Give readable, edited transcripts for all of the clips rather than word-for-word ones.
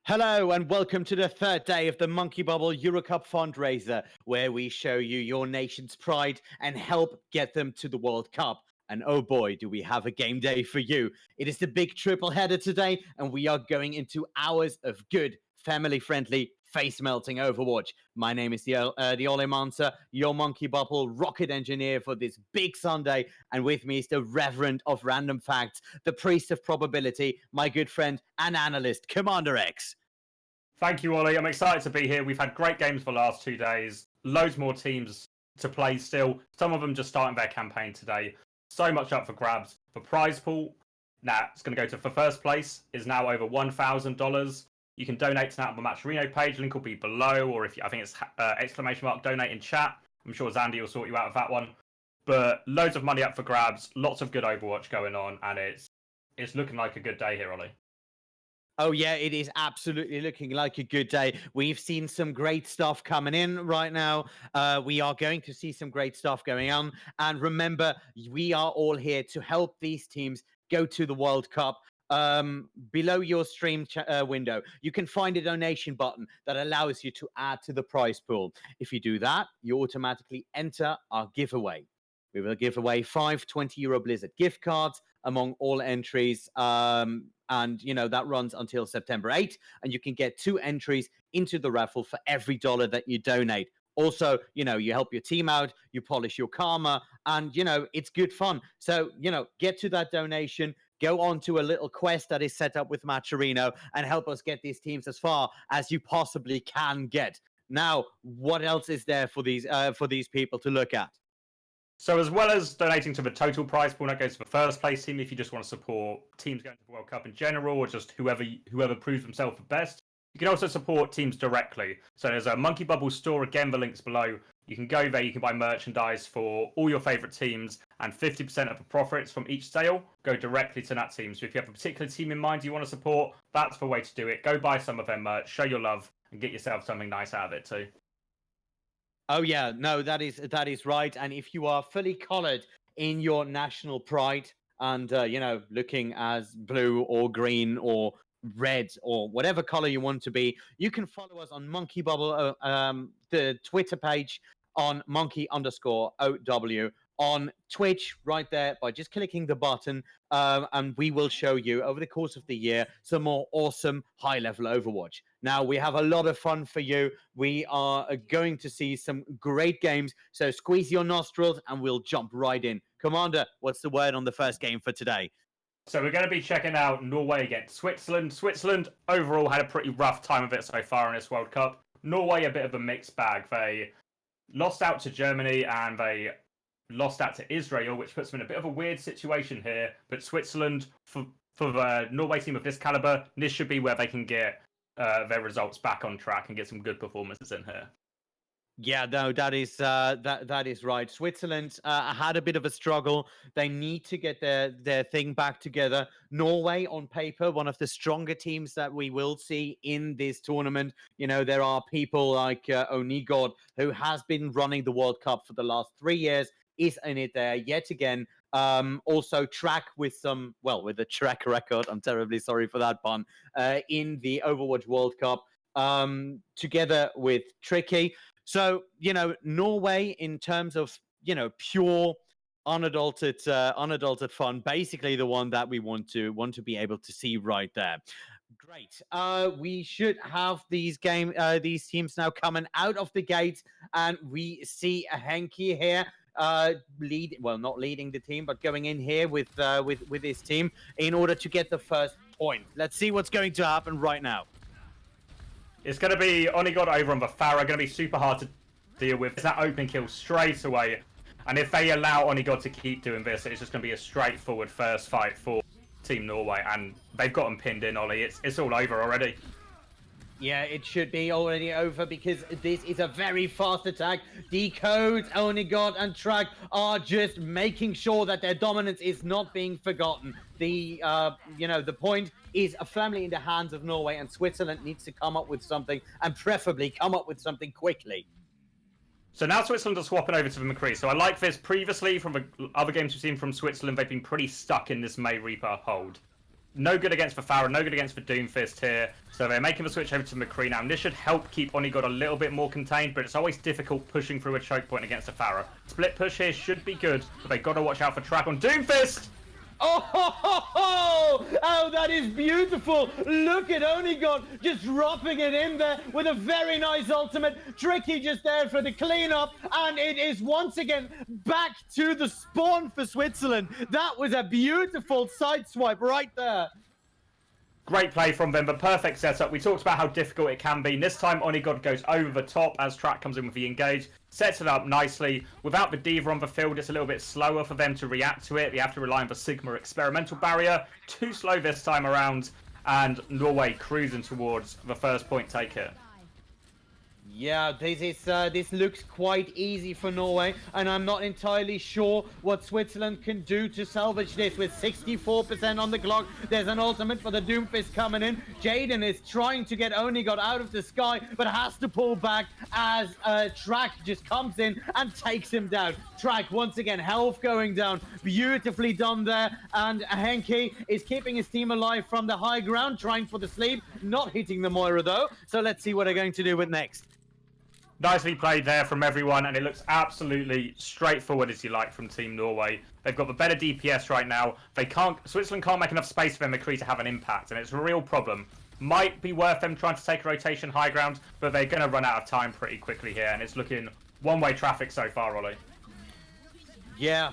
Hello and welcome to the third day of the Monkey Bubble Eurocup fundraiser, where we show you your nation's pride and help get them to the World Cup. And oh boy, do we have a game day for you. It is the big triple header today, and we are going into hours of good, family-friendly, face-melting Overwatch. My name is the Ole Mansa, your Monkey Bubble rocket engineer for this big Sunday, and with me is the Reverend of Random Facts, the Priest of Probability, my good friend and analyst, Commander X. Thank you, Ollie. I'm excited to be here. We've had great games for the last 2 days. Loads more teams to play still. Some of them just starting their campaign today. So much up for grabs. The prize pool, now it's going to go to for first place, is now over $1,000. You can donate to that on the Matcherino page. Link will be below, or if you, I think it's exclamation mark donate in chat. I'm sure Zandy will sort you out with that one. But loads of money up for grabs. Lots of good Overwatch going on, and it's looking like a good day here, Ollie. Oh, yeah, it is absolutely looking like a good day. We've seen some great stuff coming in right now. We are going to see some great stuff going on. And remember, we are all here to help these teams go to the World Cup. Below your stream window, you can find a donation button that allows you to add to the prize pool. If you do that, you automatically enter our giveaway. We will give away 5 €20 Blizzard gift cards among all entries. And, you know, that runs until September 8th. And you can get 2 entries into the raffle for every dollar that you donate. Also, you know, you help your team out, you polish your karma, and, you know, it's good fun. So, you know, get to that donation, go on to a little quest that is set up with Matcherino, and help us get these teams as far as you possibly can get. Now, what else is there for these people to look at? So as well as donating to the total prize pool, that goes to the first place team if you just want to support teams going to the World Cup in general, or just whoever proves themselves the best. You can also support teams directly. So there's a Monkey Bubble store, again, the link's below. You can go there, you can buy merchandise for all your favourite teams, and 50% of the profits from each sale go directly to that team. So if you have a particular team in mind you want to support, that's the way to do it. Go buy some of their merch, show your love, and get yourself something nice out of it too. Oh yeah, no, that is right. And if you are fully collared in your national pride and you know, looking as blue or green or red or whatever color you want to be, you can follow us on Monkey Bubble, the Twitter page on monkey_OW, on Twitch right there by just clicking the button, and we will show you over the course of the year some more awesome high-level Overwatch. Now, we have a lot of fun for you. We are going to see some great games, so squeeze your nostrils and we'll jump right in. Commander, what's the word on the first game for today? So we're going to be checking out Norway against Switzerland. Switzerland overall had a pretty rough time of it so far in this World Cup. Norway a bit of a mixed bag. They lost out to Germany and they lost out to Israel, which puts them in a bit of a weird situation here. But Switzerland, for the Norway team of this caliber, this should be where they can get their results back on track and get some good performances in here. Yeah, no, that is right. Switzerland had a bit of a struggle. They need to get their thing back together. Norway, on paper, one of the stronger teams that we will see in this tournament. You know, there are people like Onigod, who has been running the World Cup for the last 3 years, is in it there yet again. Also, track with with a track record. I'm terribly sorry for that pun. In the Overwatch World Cup, together with Tricky. So, you know, Norway, in terms of, you know, pure unadulterated fun, basically the one that we want to be able to see right there. Great. We should have these teams now coming out of the gate, and we see a Henki here not leading the team, but going in here with his team in order to get the first point. Let's see what's going to happen right now. It's going to be Onigod over on the Pharah, going to be super hard to deal with. It's that open kill straight away. And if they allow Onigod to keep doing this, it's just going to be a straightforward first fight for Team Norway. And they've got them pinned in, Ollie. It's all over already. Yeah, it should be already over because this is a very fast attack. Decode, Onigod, and Track are just making sure that their dominance is not being forgotten. The point is firmly in the hands of Norway, and Switzerland needs to come up with something, and preferably come up with something quickly. So now Switzerland are swapping over to the McCree. So I like this. Previously, from the other games we've seen from Switzerland, they've been pretty stuck in this May Reaper hold. No good against Farah, no good against the Doomfist here. So they're making the switch over to McCree now. And this should help keep Onigod a little bit more contained, but it's always difficult pushing through a choke point against a Farah. Split push here should be good, but they've got to watch out for Track on Doomfist! Oh, that is beautiful. Look at Onigod just dropping it in there with a very nice ultimate. Tricky just there for the cleanup. And it is once again back to the spawn for Switzerland. That was a beautiful side swipe right there. Great play from them, but perfect setup. We talked about how difficult it can be. And this time, Onigod goes over the top as Track comes in with the engage. Sets it up nicely. Without the Diva on the field, it's a little bit slower for them to react to it. They have to rely on the Sigma experimental barrier. Too slow this time around. And Norway cruising towards the first point take here. Yeah, this looks quite easy for Norway, and I'm not entirely sure what Switzerland can do to salvage this. With 64% on the clock, there's an ultimate for the Doomfist coming in. Jaden is trying to get Onigod out of the sky, but has to pull back as Track just comes in and takes him down. Track, once again, health going down. Beautifully done there, and Henke is keeping his team alive from the high ground, trying for the sleep, not hitting the Moira though. So let's see what they're going to do with next. Nicely played there from everyone, and it looks absolutely straightforward as you like from Team Norway. They've got the better DPS right now. Switzerland can't make enough space for McCree to have an impact, and it's a real problem. Might be worth them trying to take a rotation high ground, but they're going to run out of time pretty quickly here, and it's looking one-way traffic so far, Ollie. Yeah,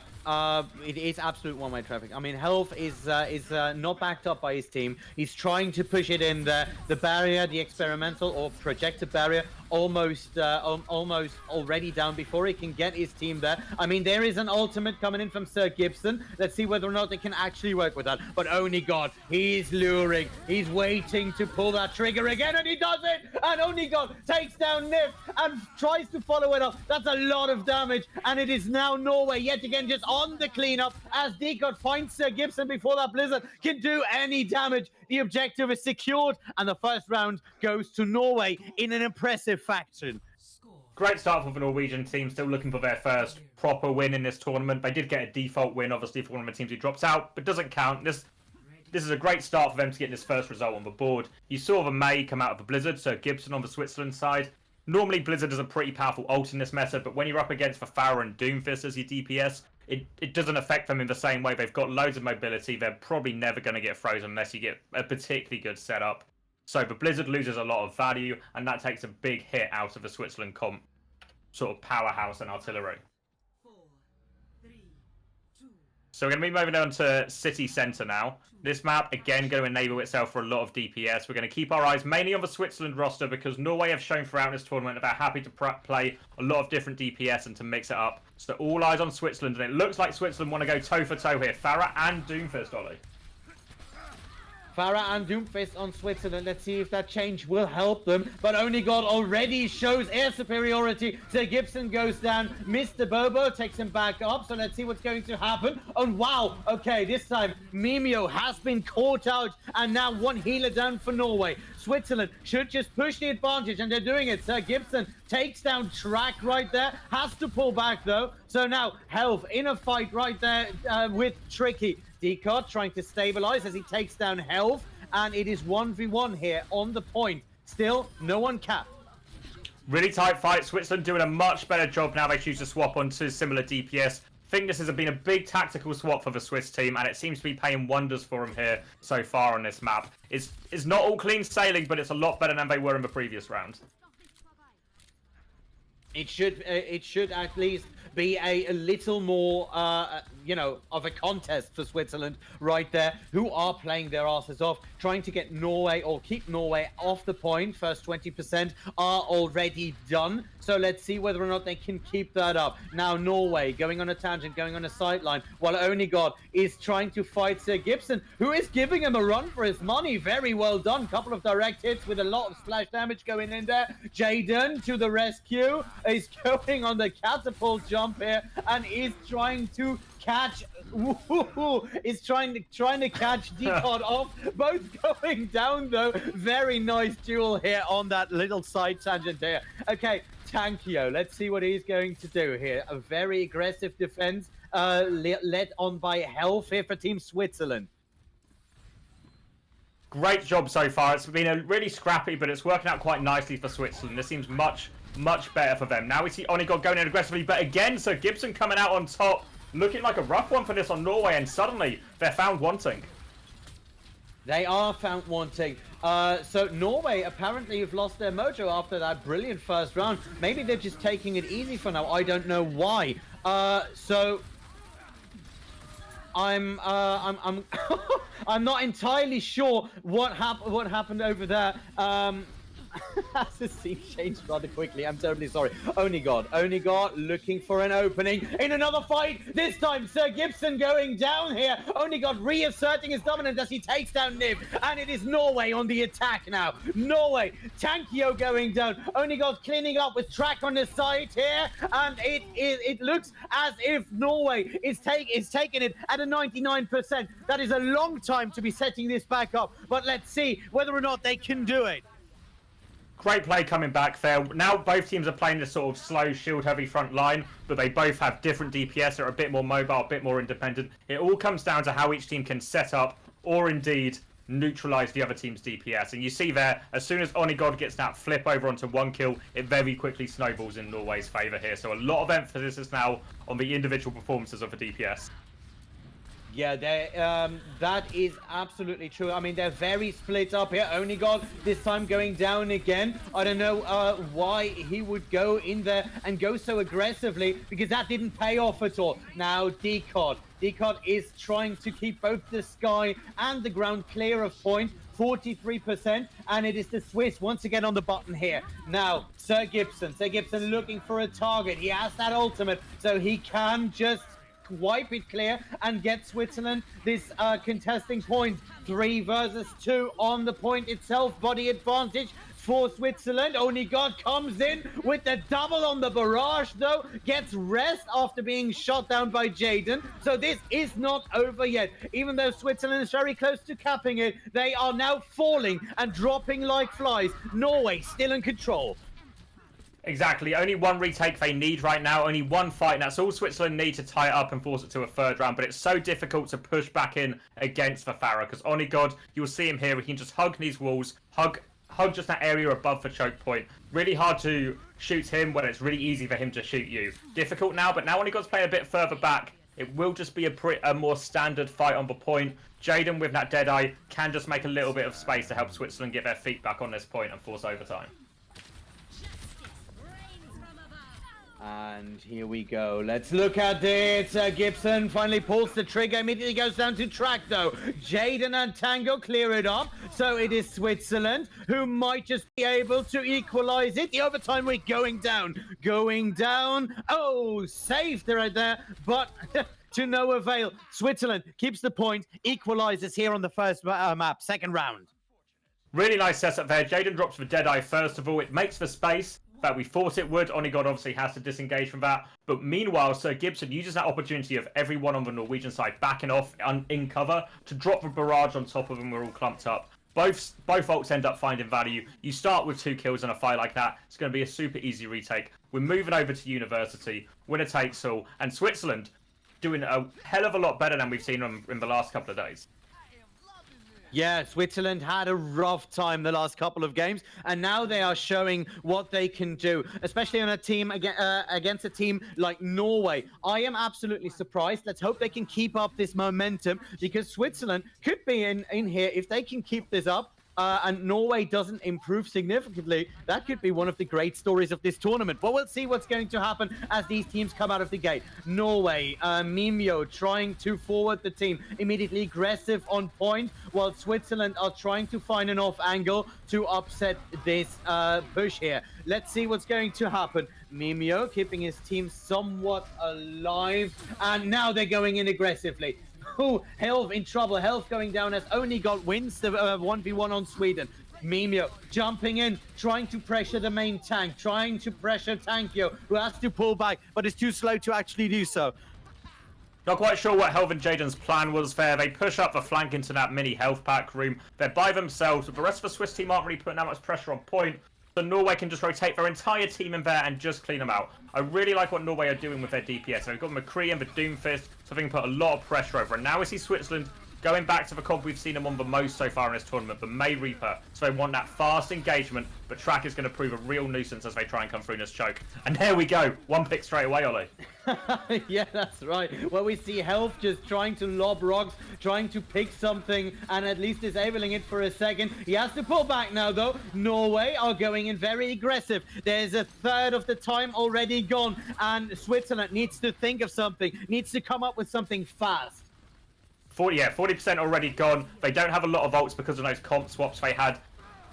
it is absolute one-way traffic. I mean, Health is not backed up by his team. He's trying to push it in there. The barrier, the experimental or projected barrier, almost already down before he can get his team there. I mean, there is an ultimate coming in from Sir Gibson. Let's see whether or not they can actually work with that. But Onigod, he's luring. He's waiting to pull that trigger again, and he does it! And Onigod takes down Nif and tries to follow it up. That's a lot of damage, and it is now Norway yet again just on the cleanup as Decod finds Sir Gibson before that Blizzard can do any damage. The objective is secured, and the first round goes to Norway in an impressive fashion. Great start for the Norwegian team, still looking for their first proper win in this tournament. They did get a default win, obviously, for one of the teams who drops out, but doesn't count. This is a great start for them to get this first result on the board. You saw the May come out of the Blizzard, so Gibson on the Switzerland side. Normally, Blizzard is a pretty powerful ult in this meta, but when you're up against the Farah and Doomfist as your DPS, it doesn't affect them in the same way. They've got loads of mobility. They're probably never going to get frozen unless you get a particularly good setup. So the Blizzard loses a lot of value, and that takes a big hit out of the Switzerland comp sort of powerhouse and artillery. 4, 3, 2. So we're going to be moving on to City Centre now. This map, again, going to enable itself for a lot of DPS. We're going to keep our eyes mainly on the Switzerland roster because Norway have shown throughout this tournament that they're happy to play a lot of different DPS and to mix it up. So all eyes on Switzerland, and it looks like Switzerland want to go toe-for-toe here. Farah and Doomfist, Ollie. Farah and Doomfist on Switzerland. Let's see if that change will help them. But Onigod already shows air superiority. So Gibson goes down. Mr. Bobo takes him back up. So let's see what's going to happen. And wow, okay, this time Mimio has been caught out. And now one healer down for Norway. Switzerland should just push the advantage, and they're doing it. Sir Gibson takes down Track right there. Has to pull back though. So now Health in a fight right there with Tricky. Decod trying to stabilize as he takes down Health, and it is 1v1 here on the point. Still, no one capped. Really tight fight. Switzerland doing a much better job now. They choose to swap onto similar DPS. I think this has been a big tactical swap for the Swiss team, and it seems to be paying wonders for them here so far on this map. It's not all clean sailing, but it's a lot better than they were in the previous round. It should at least be a little more, of a contest for Switzerland right there, who are playing their asses off, trying to get Norway or keep Norway off the point. First 20% are already done. So let's see whether or not they can keep that up. Now Norway going on a tangent, going on a sideline, while Onigod is trying to fight Sir Gibson, who is giving him a run for his money. Very well done. Couple of direct hits with a lot of splash damage going in there. Jaden to the rescue. Is going on the catapult jump here and is trying to catch is trying to catch Decod off. Both going down though. Very nice duel here on that little side tangent there. Okay, Tankio, let's see what he's going to do here. A very aggressive defense led on by Health here for Team Switzerland. Great job so far. It's been a really scrappy, but it's working out quite nicely for Switzerland. This seems much better for them. Now we see Onigod going in aggressively, but again, so Gibson coming out on top. Looking like a rough one for this on Norway, and suddenly they're found wanting. They are found wanting. So Norway apparently have lost their mojo after that brilliant first round. Maybe they're just taking it easy for now. I don't know why. So I'm I'm not entirely sure what happened over there. The scene changed rather quickly. I'm terribly sorry. Onigod looking for an opening in another fight. This time, Sir Gibson going down here. Onigod reasserting his dominance as he takes down Niv. And it is Norway on the attack now. Norway, Tankio going down. Onigod cleaning up with Track on his side here. And it looks as if Norway is taking it at a 99%. That is a long time to be setting this back up. But let's see whether or not they can do it. Great play coming back there. Now both teams are playing this sort of slow, shield-heavy front line, but they both have different DPS that are a bit more mobile, a bit more independent. It all comes down to how each team can set up, or indeed neutralize the other team's DPS. And you see there, as soon as Onigod gets that flip over onto one kill, it very quickly snowballs in Norway's favour here. So a lot of emphasis is now on the individual performances of the DPS. Yeah, that is absolutely true. I mean, they're very split up here. Onigod this time going down again. I don't know why he would go in there and go so aggressively, because that didn't pay off at all. Now, Decod is trying to keep both the sky and the ground clear of point. 43%, and it is the Swiss once again on the button here. Now, Sir Gibson looking for a target. He has that ultimate, so he can just wipe it clear and get Switzerland this contesting point. 3 versus 2 on the point itself. Body advantage for Switzerland. Onigod comes in with the double on the barrage, though. Gets rest after being shot down by Jaden. So this is not over yet. Even though Switzerland is very close to capping it, they are now falling and dropping like flies. Norway still in control. Exactly. Only one retake they need right now. Only one fight, and that's all Switzerland need to tie it up and force it to a third round. But it's so difficult to push back in against the Farah, because Onigod, you'll see him here. He can just hug these walls, hug just that area above the choke point. Really hard to shoot him when it's really easy for him to shoot you. Difficult now, but now Onigod's playing a bit further back. It will just be a more standard fight on the point. Jaden with that Deadeye can just make a little bit of space to help Switzerland get their feet back on this point and force overtime. And here we go. Let's look at it. Gibson finally pulls the trigger. Immediately goes down to Track, though. Jaden and Tango clear it up. So it is Switzerland who might just be able to equalize it. The overtime rate going down. Oh, saved right there. But to no avail. Switzerland keeps the point. Equalizes here on the first map. Second round. Really nice setup there. Jaden drops the Deadeye first of all. It makes the space that we thought it would. Onigod obviously has to disengage from that. But meanwhile, Sir Gibson uses that opportunity of everyone on the Norwegian side backing off in cover to drop the barrage on top of them. We're all clumped up. Both ults end up finding value. You start with 2 kills in a fight like that. It's going to be a super easy retake. We're moving over to University. Winner takes all. And Switzerland doing a hell of a lot better than we've seen them in the last couple of days. Yeah, Switzerland had a rough time the last couple of games, and now they are showing what they can do, especially on a team against a team like Norway. I am absolutely surprised. Let's hope they can keep up this momentum, because Switzerland could be in here if they can keep this up. And Norway doesn't improve significantly. That could be one of the great stories of this tournament. But we'll see what's going to happen as these teams come out of the gate. Norway, Mimio trying to forward the team, immediately aggressive on point, while Switzerland are trying to find an off angle to upset this push here. Let's see what's going to happen. Mimio keeping his team somewhat alive, and now they're going in aggressively. Oh, Health in trouble. Health going down as Onigod wins the 1v1 on Sweden. Mimio jumping in, trying to pressure the main tank, trying to pressure Tankio, who has to pull back, but is too slow to actually do so. Not quite sure what Helv and Jaden's plan was there. They push up the flank into that mini health pack room. They're by themselves, but the rest of the Swiss team aren't really putting that much pressure on point. So Norway can just rotate their entire team in there and just clean them out. I really like what Norway are doing with their DPS. They've got McCree and the Doomfist, so they can put a lot of pressure over. And now we see Switzerland going back to the comp we've seen him on the most so far in this tournament, the May Reaper. So they want that fast engagement, but Track is going to prove a real nuisance as they try and come through in this choke. And there we go, 1 pick straight away, Ollie. Yeah, that's right. Well, we see Health just trying to lob rocks, trying to pick something, and at least disabling it for a second. He has to pull back now, though. Norway are going in very aggressive. There's a third of the time already gone, and Switzerland needs to think of something, needs to come up with something fast. 40% already gone. They don't have a lot of ults because of those comp swaps they had.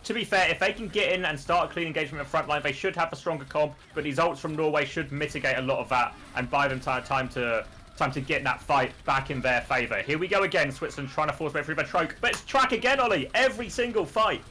To be fair, if they can get in and start a clean engagement in the front line, they should have a stronger comp, but these ults from Norway should mitigate a lot of that and buy them time to get that fight back in their favour. Here we go again, Switzerland trying to force way through their choke, but it's Track again, Ollie, every single fight.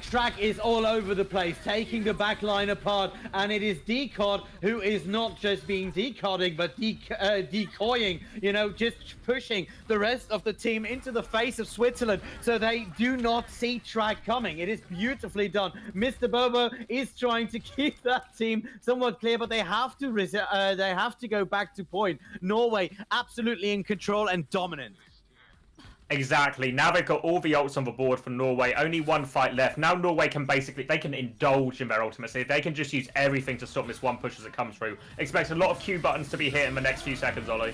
Track is all over the place, taking the back line apart, and it is Decod who is not just being decoding, but decoying, you know, just pushing the rest of the team into the face of Switzerland, so they do not see Track coming. It is beautifully done. Mr. Bobo is trying to keep that team somewhat clear, but they have to go back to point. Norway absolutely in control and dominant. Exactly. Now they've got all the ults on the board for Norway. Only 1 fight left. Now Norway can they can indulge in their ultimacy. They can just use everything to stop this one push as it comes through. Expect a lot of Q buttons to be hit in the next few seconds, Ollie.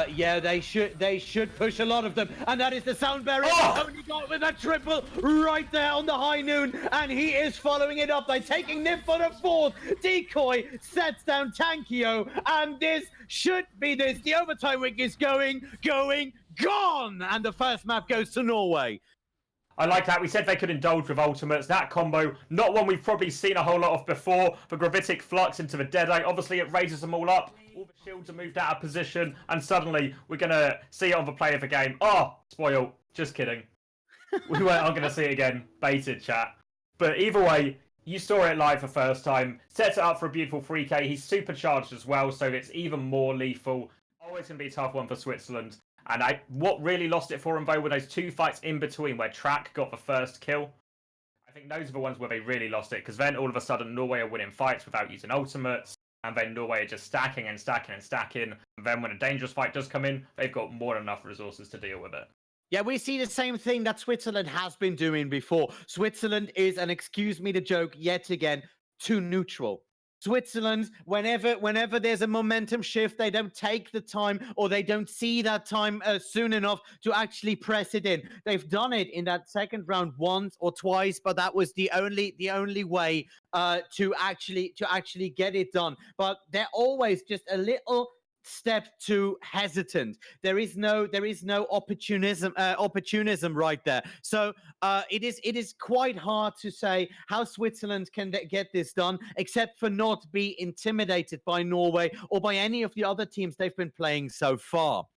Yeah, they should push a lot of them, and that is the sound barrier. Oh! Only got with a triple right there on the high noon, and he is following it up by taking Nip for the 4th. Decoy sets down Tankio, and this should be this. The overtime week is going, gone, and the first map goes to Norway. I like that. We said they could indulge with ultimates. That combo, not one we've probably seen a whole lot of before. The Gravitic Flux into the Deadeye. Obviously, it raises them all up. All the shields are moved out of position. And suddenly, we're going to see it on the play of the game. Oh, spoil. Just kidding. We weren't going to see it again. Baited, chat. But either way, you saw it live for first time. Sets it up for a beautiful 3K. He's supercharged as well, so it's even more lethal. Always going to be a tough one for Switzerland. And what really lost it for them, though, were those 2 fights in between where Track got the first kill. I think those are the ones where they really lost it, because then all of a sudden Norway are winning fights without using ultimates, and then Norway are just stacking and stacking and stacking. And then when a dangerous fight does come in, they've got more than enough resources to deal with it. Yeah, we see the same thing that Switzerland has been doing before. Switzerland is, and excuse me the joke yet again, too neutral. Switzerland, whenever there's a momentum shift, they don't take the time, or they don't see that time soon enough to actually press it in. They've done it in that second round once or twice, but that was the only way to actually get it done. But they're always just a little step too hesitant. There is no opportunism right there. So it is quite hard to say how Switzerland can get this done, except for not be intimidated by Norway or by any of the other teams they've been playing so far.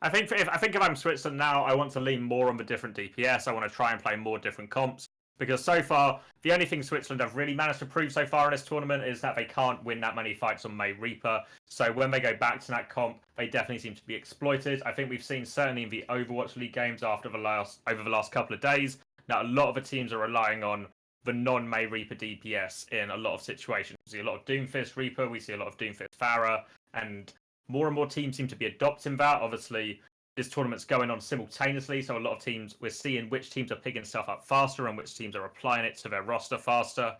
I think if I'm Switzerland now, I want to lean more on the different DPS. I want to try and play more different comps. Because so far, the only thing Switzerland have really managed to prove so far in this tournament is that they can't win that many fights on May Reaper. So when they go back to that comp, they definitely seem to be exploited. I think we've seen certainly in the Overwatch League games over the last couple of days, that a lot of the teams are relying on the non-May Reaper DPS in a lot of situations. We see a lot of Doomfist Reaper, we see a lot of Doomfist Pharah, and more teams seem to be adopting that. Obviously, this tournament's going on simultaneously, so a lot of teams, we're seeing which teams are picking stuff up faster and which teams are applying it to their roster faster.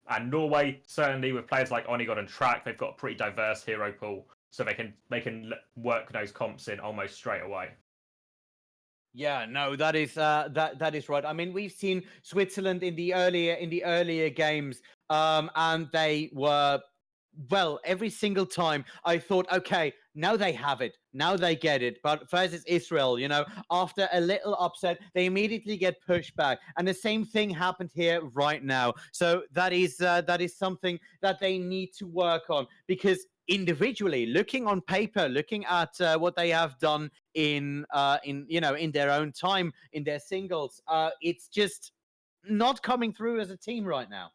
And Norway, certainly with players like Onigod and Track, they've got a pretty diverse hero pool, so they can work those comps in almost straight away. Yeah, no, that is right. I mean, we've seen Switzerland in the earlier games, and they were, well, every single time I thought, okay, now they have it, now they get it. But versus Israel, you know, after a little upset, they immediately get pushed back, and the same thing happened here right now. So that is something that they need to work on, because individually, looking on paper, looking at what they have done in their own time in their singles, it's just not coming through as a team right now.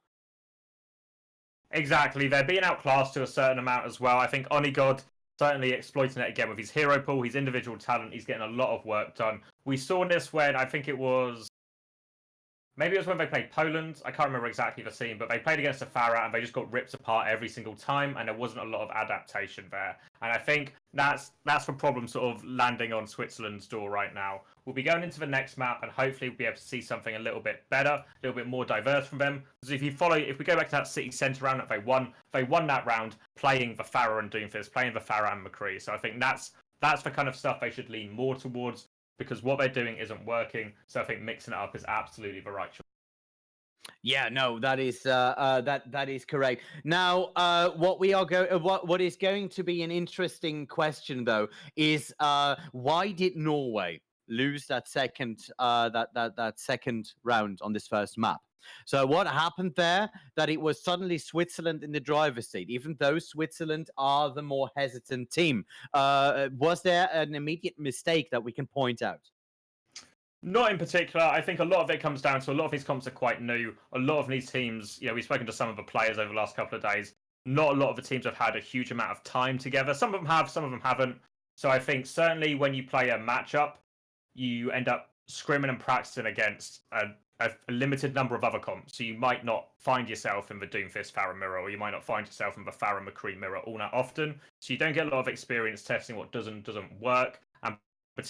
Exactly, they're being outclassed to a certain amount as well. I think Onigod certainly exploiting it again with his hero pool, his individual talent. He's getting a lot of work done. We saw this when I think it was maybe it was when they played Poland. I can't remember exactly the scene, but they played against a Farah and they just got ripped apart every single time, and there wasn't a lot of adaptation there. And I think that's the problem sort of landing on Switzerland's door right now. We'll be going into the next map, and hopefully we'll be able to see something a little bit better, a little bit more diverse from them. Because if we go back to that City Centre round that they won that round playing the Farah and Doomfist, playing the Farah and McCree. So I think that's the kind of stuff they should lean more towards, because what they're doing isn't working. So I think mixing it up is absolutely the right choice. Yeah, no, that is that is correct. Now, what is going to be an interesting question though is why did Norway lose that second round on this first map? So what happened there? That it was suddenly Switzerland in the driver's seat, even though Switzerland are the more hesitant team. Was there an immediate mistake that we can point out? Not in particular. I think a lot of it comes down to a lot of these comps are quite new. A lot of these teams, we've spoken to some of the players over the last couple of days. Not a lot of the teams have had a huge amount of time together. Some of them have, some of them haven't. So I think certainly when you play a matchup, you end up scrimming and practicing against a limited number of other comps. So you might not find yourself in the Doomfist Farah mirror, or you might not find yourself in the Farah McCree mirror all that often. So you don't get a lot of experience testing what doesn't work. And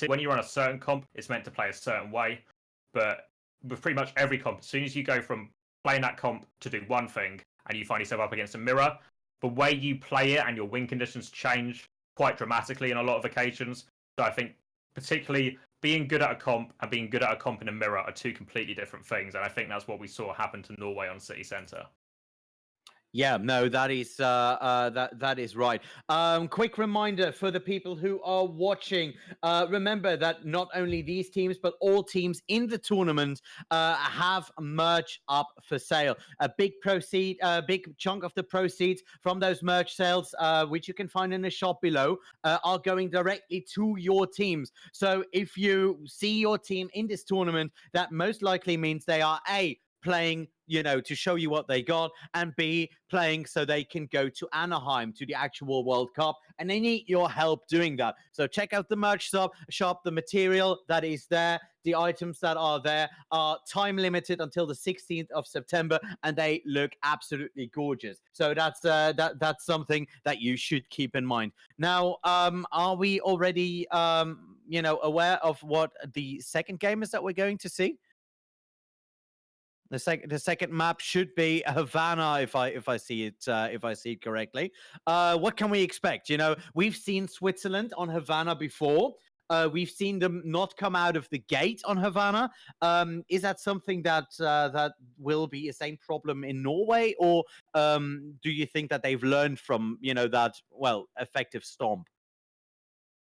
when you're on a certain comp, it's meant to play a certain way. But with pretty much every comp, as soon as you go from playing that comp to do one thing and you find yourself up against a mirror, the way you play it and your win conditions change quite dramatically in a lot of occasions. So I think particularly being good at a comp and being good at a comp in a mirror are two completely different things. And I think that's what we saw happen to Norway on City Centre. Yeah, no, that is that is right. Quick reminder for the people who are watching: remember that not only these teams, but all teams in the tournament have merch up for sale. A big chunk of the proceeds from those merch sales, which you can find in the shop below, are going directly to your teams. So if you see your team in this tournament, that most likely means they are playing, to show you what they got, and B, playing so they can go to Anaheim to the actual World Cup, and they need your help doing that. So check out the merch shop. The material that is there, the items that are there are time limited until the 16th of September, and they look absolutely gorgeous. So that's something that you should keep in mind. Now, are we already aware of what the second game is that we're going to see? The second map should be Havana, if I see it correctly. What can we expect? We've seen Switzerland on Havana before. We've seen them not come out of the gate on Havana. Is that something that will be the same problem in Norway, or do you think that they've learned from that effective stomp?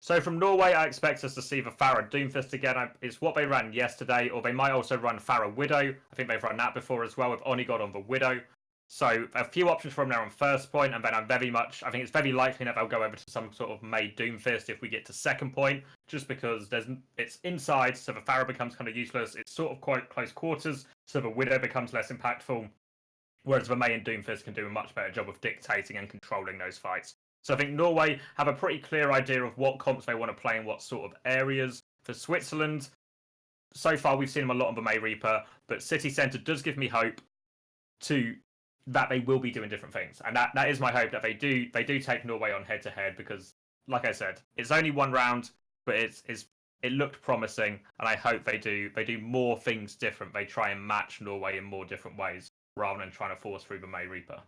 So from Norway, I expect us to see the Farah Doomfist again. It's what they ran yesterday, or they might also run Farah Widow. I think they've run that before as well, with Onigod on the Widow. So a few options from there on first point, and then I think it's very likely that they'll go over to some sort of May Doomfist if we get to second point, just because it's inside, so the Farah becomes kind of useless. It's sort of quite close quarters, so the Widow becomes less impactful, whereas the May and Doomfist can do a much better job of dictating and controlling those fights. So I think Norway have a pretty clear idea of what comps they want to play in what sort of areas. For Switzerland, so far we've seen them a lot on the May Reaper, but City Centre does give me hope that they will be doing different things. And that is my hope, that they do take Norway on head to head, because like I said, it's only one round, but it looked promising, and I hope they do more things different. They try and match Norway in more different ways rather than trying to force through the May Reaper.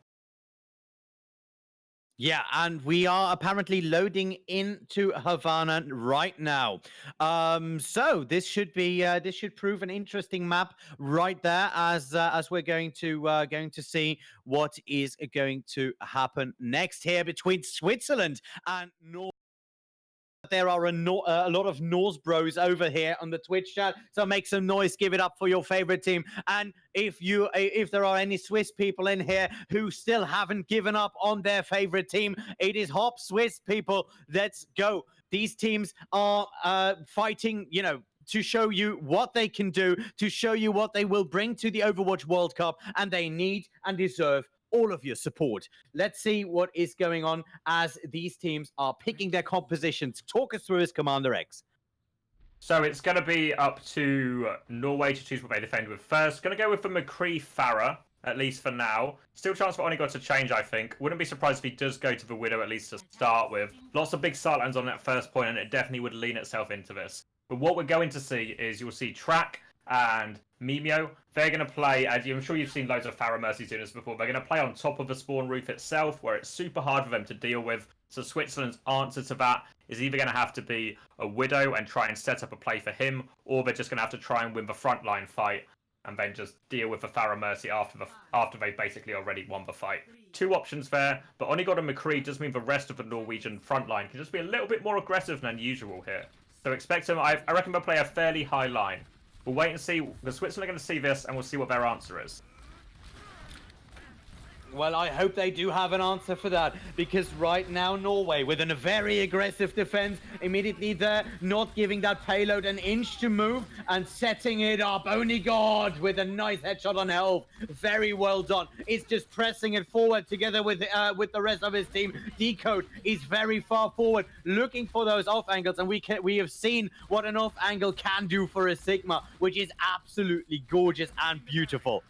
Yeah, and we are apparently loading into Havana right now. So this should prove an interesting map right there, as we're going to see what is going to happen next here between Switzerland and Norway. There are a lot of Norse bros over here on the Twitch chat, so make some noise, give it up for your favorite team. And if there are any Swiss people in here who still haven't given up on their favorite team, it is Hop Swiss, people. Let's go. These teams are fighting, to show you what they can do, to show you what they will bring to the Overwatch World Cup, and they need and deserve all of your support. Let's see what is going on as these teams are picking their compositions. Talk us through this, Commander X. So it's going to be up to Norway to choose what they defend with first. Going to go with the McCree Farah, at least for now. Still chance for Onigot to change, I think. Wouldn't be surprised if he does go to the Widow, at least to start with. Lots of big sightlines on that first point, and it definitely would lean itself into this. But what we're going to see is you'll see Track and Mimio. They're going to play, as I'm sure you've seen loads of Farah Mercy doing this before, they're going to play on top of the spawn roof itself, where it's super hard for them to deal with. So Switzerland's answer to that is either going to have to be a Widow and try and set up a play for him, or they're just going to have to try and win the frontline fight and then just deal with the Farah Mercy after they've basically already won the fight. Two options there, but Onigot and McCree does mean the rest of the Norwegian frontline can just be a little bit more aggressive than usual here. So expect them, I reckon they'll play a fairly high line. We'll wait and see. The Switzerland are going to see this, and we'll see what their answer is. Well, I hope they do have an answer for that, because right now Norway, with a very aggressive defense, immediately there, not giving that payload an inch to move and setting it up. Only God with a nice headshot on health. Very well done. It's just pressing it forward together with the rest of his team. Decode is very far forward, looking for those off angles, and we have seen what an off angle can do for a Sigma, which is absolutely gorgeous and beautiful.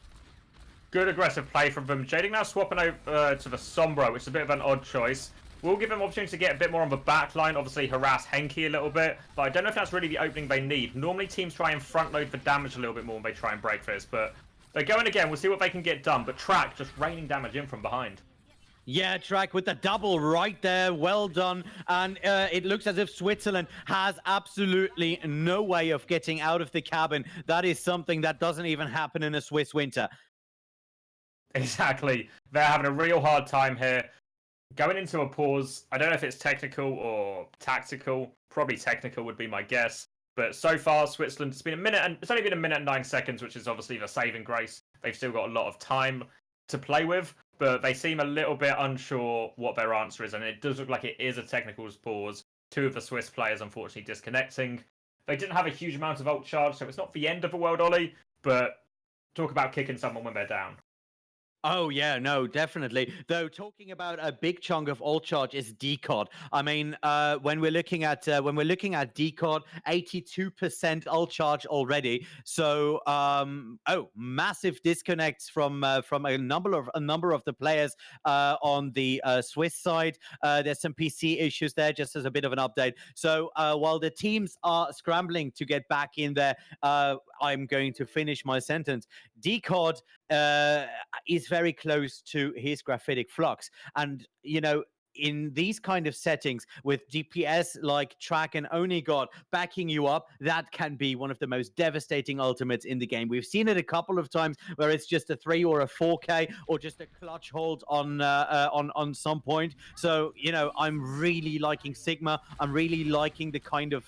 Good aggressive play from them. Jading now swapping over to the Sombra, which is a bit of an odd choice. We'll give him opportunity to get a bit more on the back line, obviously harass Henke a little bit, but I don't know if that's really the opening they need. Normally teams try and front load for damage a little bit more when they try and break this, but they're going again. We'll see what they can get done, but Track just raining damage in from behind. Yeah, Track with the double right there. Well done. And it looks as if Switzerland has absolutely no way of getting out of the cabin. That is something that doesn't even happen in a Swiss winter. Exactly. They're having a real hard time here. Going into a pause, I don't know if it's technical or tactical. Probably technical would be my guess. But so far, Switzerland, it's only been a minute and 9 seconds, which is obviously the saving grace. They've still got a lot of time to play with, but they seem a little bit unsure what their answer is, and it does look like it is a technical pause. 2 of the Swiss players, unfortunately, disconnecting. They didn't have a huge amount of ult charge, so it's not the end of the world, Ollie, but talk about kicking someone when they're down. Oh yeah, no, definitely. Though talking about a big chunk of ult charge is Decod. I mean, when we're looking at Decod, 82% ult charge already. So, massive disconnects from a number of the players on the Swiss side. There's some PC issues there, just as a bit of an update. So while the teams are scrambling to get back in there, I'm going to finish my sentence. Decod is very close to his graphitic flux, and in these kind of settings with DPS like Track and Onigot backing you up, that can be one of the most devastating ultimates in the game. We've seen it a couple of times where it's just a 3 or a 4K or just a clutch hold on some point. So I'm really liking Sigma. I'm really liking the kind of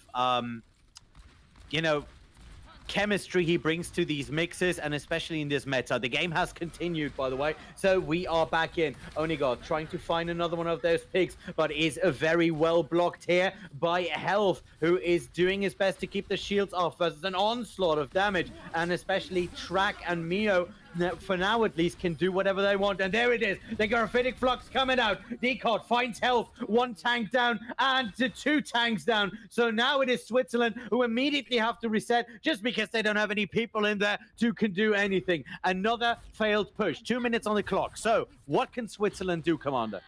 chemistry he brings to these mixes, and especially in this meta. The game has continued, by the way, so we are back in. Onigot trying to find another one of those pigs, but is very well blocked here by Health, who is doing his best to keep the shields off versus an onslaught of damage, and especially Track and Mio, for now at least, can do whatever they want. And there it is, the graphitic flux coming out. Decod finds Health, 1 tank down and 2 tanks down. So now it is Switzerland who immediately have to reset, just because they don't have any people in there who can do anything. Another failed push, 2 minutes on the clock. So what can Switzerland do, Commander?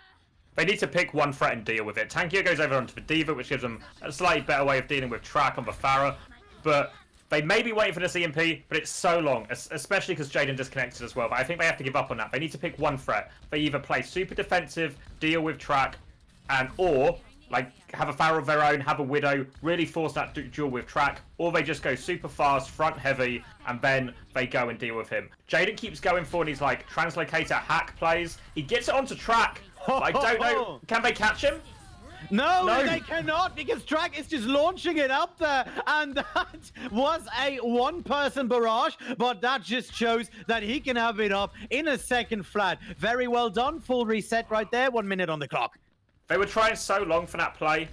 They need to pick one threat and deal with it. Tankia goes over onto the Diva, which gives them a slightly better way of dealing with Track on the Farah, but they may be waiting for this EMP, but it's so long, especially because Jaden disconnected as well. But I think they have to give up on that. They need to pick one threat. They either play super defensive, deal with Track, or have a Farah of their own, have a Widow, really force that duel with Track, or they just go super fast, front heavy, and then they go and deal with him. Jaden keeps going for these translocator hack plays. He gets it onto Track. I don't know. Can they catch him? No, they cannot, because Track is just launching it up there, and that was a 1-person barrage, but that just shows that he can have it up in a second flat. Very well done. Full reset right there. 1 minute on the clock. They were trying so long for that play,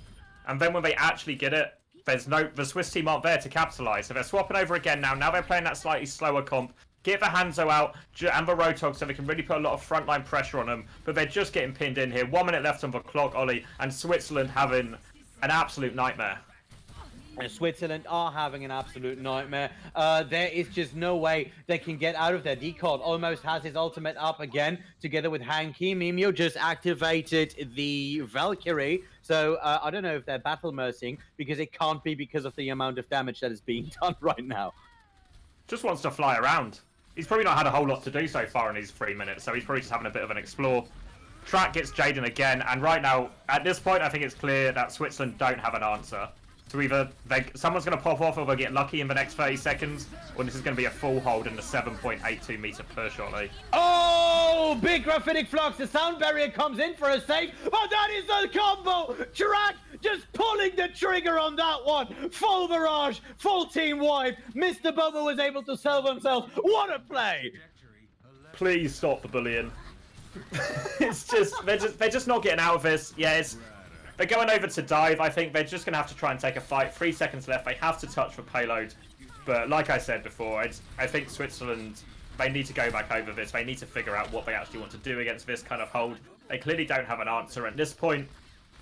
and then when they actually get it, the Swiss team aren't there to capitalize. So they're swapping over again now. Now they're playing that slightly slower comp. Get the Hanzo out and the Roadhog so they can really put a lot of frontline pressure on them. But they're just getting pinned in here. 1 minute left on the clock, Ollie, and Switzerland having an absolute nightmare. Switzerland are having an absolute nightmare. There is just no way they can get out of there. Decod almost has his ultimate up again, together with Hanky. Mimio just activated the Valkyrie. So I don't know if they're battle mercying, because it can't be because of the amount of damage that is being done right now. Just wants to fly around. He's probably not had a whole lot to do so far in these 3 minutes, so he's probably just having a bit of an explore. Track gets Jaden again, and right now, at this point, I think it's clear that Switzerland don't have an answer. So either someone's going to pop off or they'll get lucky in the next 30 seconds, or this is going to be a full hold and a 7.82 meter push, Ollie. Oh, big graphitic flux. The sound barrier comes in for a save, but that is a combo. Track just pulling the trigger on that one. Full barrage, full team wipe. Mr. Bubba was able to save himself. What a play! Please stop the bullying. It's just they're just not getting out of this. Yeah, they're going over to dive. I think they're just going to have to try and take a fight. 3 seconds left. They have to touch for payload. But like I said before, I think Switzerland, they need to go back over this. They need to figure out what they actually want to do against this kind of hold. They clearly don't have an answer at this point.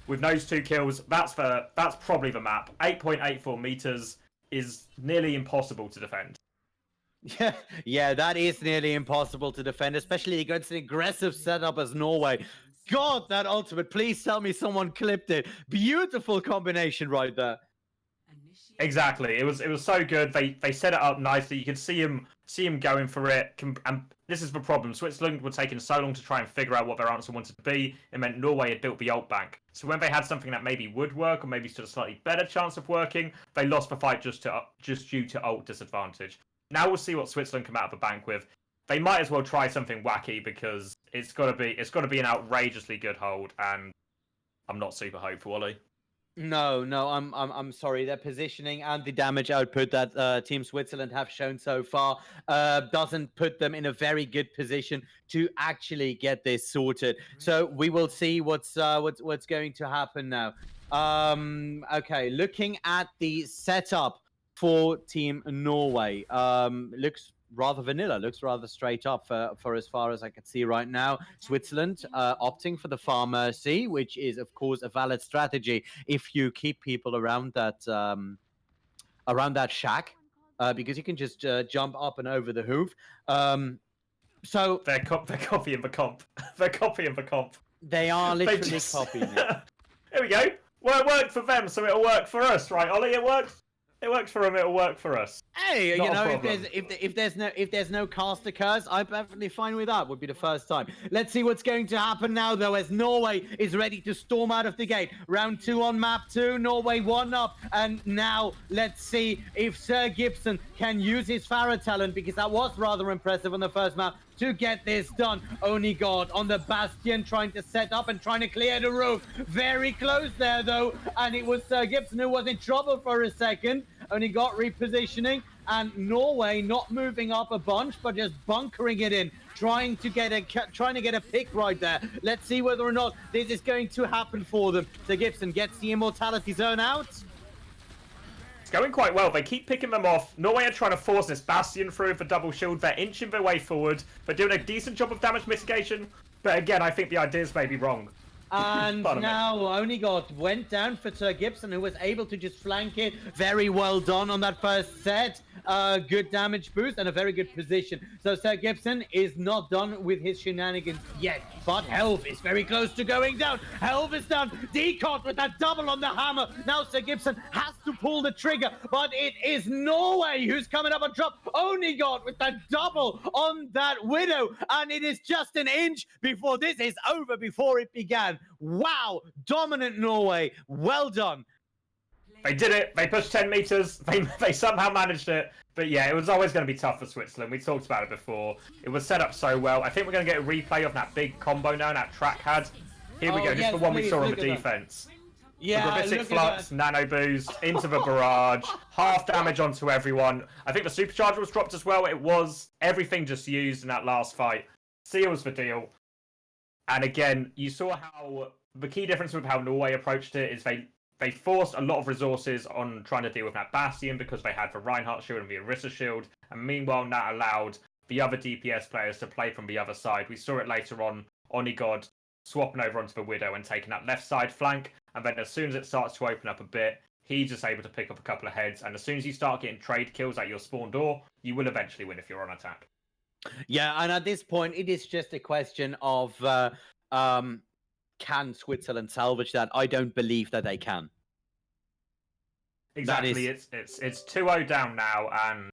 With those 2 kills, that's probably the map. 8.84 meters is nearly impossible to defend. Yeah, that is nearly impossible to defend, especially against an aggressive setup as Norway. God, that ultimate. Please tell me someone clipped it. Beautiful combination right there. Exactly. It was so good. They set it up nicely. You could see him going for it. And this is the problem. Switzerland were taking so long to try and figure out what their answer wanted to be. It meant Norway had built the ult bank. So when they had something that maybe would work, or maybe stood a slightly better chance of working, they lost the fight just due to ult disadvantage. Now we'll see what Switzerland come out of the bank with. They might as well try something wacky, because it's got to be an outrageously good hold, and I'm not super hopeful, Ollie. No, I'm sorry. Their positioning and the damage output that Team Switzerland have shown so far doesn't put them in a very good position to actually get this sorted. So we will see what's going to happen now. Okay, looking at the setup for Team Norway, looks rather vanilla, looks rather straight up for as far as I can see right now. Switzerland opting for the Far Mercy, which is of course a valid strategy if you keep people around that shack, because you can just jump up and over the hoof. So they're copying the comp. They're copying the comp. They are literally copying it. There we go. Well, it worked for them, so it'll work for us, right, Ollie? It works. It works for them. It'll work for us. Hey, you know, if there's no cast occurs, I'm perfectly fine with that. Would be the first time. Let's see what's going to happen now, though, as Norway is ready to storm out of the gate. Round 2 on map 2. Norway 1 up, and now let's see if Sir Gibson can use his Farah talent, because that was rather impressive on the first map, to get this done. Only God on the Bastion, trying to set up and trying to clear the roof. Very close there, though, and it was Sir Gibson who was in trouble for a second. Only got repositioning, and Norway not moving up a bunch, but just bunkering it in, trying to get a pick right there. Let's see whether or not this is going to happen for them. Sir Gibson gets the immortality zone out. It's going quite well. They keep picking them off. Norway are trying to force this Bastion through for double shield. They're inching their way forward. They're doing a decent job of damage mitigation. But again, I think the ideas may be wrong. And now Only God went down for Sir Gibson, who was able to just flank it. Very well done on that first set. Good damage boost and a very good position. So Sir Gibson is not done with his shenanigans yet, but Helv is very close to going down. Helv is down. Decod with that double on the hammer. Now Sir Gibson has to pull the trigger, but it is Norway who's coming up on top. Only God with that double on that Widow, and it is just an inch before this is over, before it began. Wow, dominant Norway. Well done. They did it. They pushed 10 meters. They somehow managed it. But yeah, it was always going to be tough for Switzerland. We talked about it before. It was set up so well. I think we're going to get a replay of that big combo now that Track had. Here we go. This is the one we saw on the defense. Yeah, the Gravitic Flux, Nano Boost, into the barrage, half damage onto everyone. I think the Supercharger was dropped as well. It was everything just used in that last fight. Seals the deal. And again, you saw how the key difference with how Norway approached it is they forced a lot of resources on trying to deal with that Bastion, because they had the Reinhardt shield and the Orisa shield, and meanwhile that allowed the other DPS players to play from the other side. We saw it later on, Onigod swapping over onto the Widow and taking that left side flank, and then as soon as it starts to open up a bit, He's just able to pick up a couple of heads, and as soon as you start getting trade kills at your spawn door, you will eventually win if you're on attack. Yeah, and at this point, it is just a question of can Switzerland salvage that? I don't believe that they can. Exactly, That is, it's 2-0 down now, and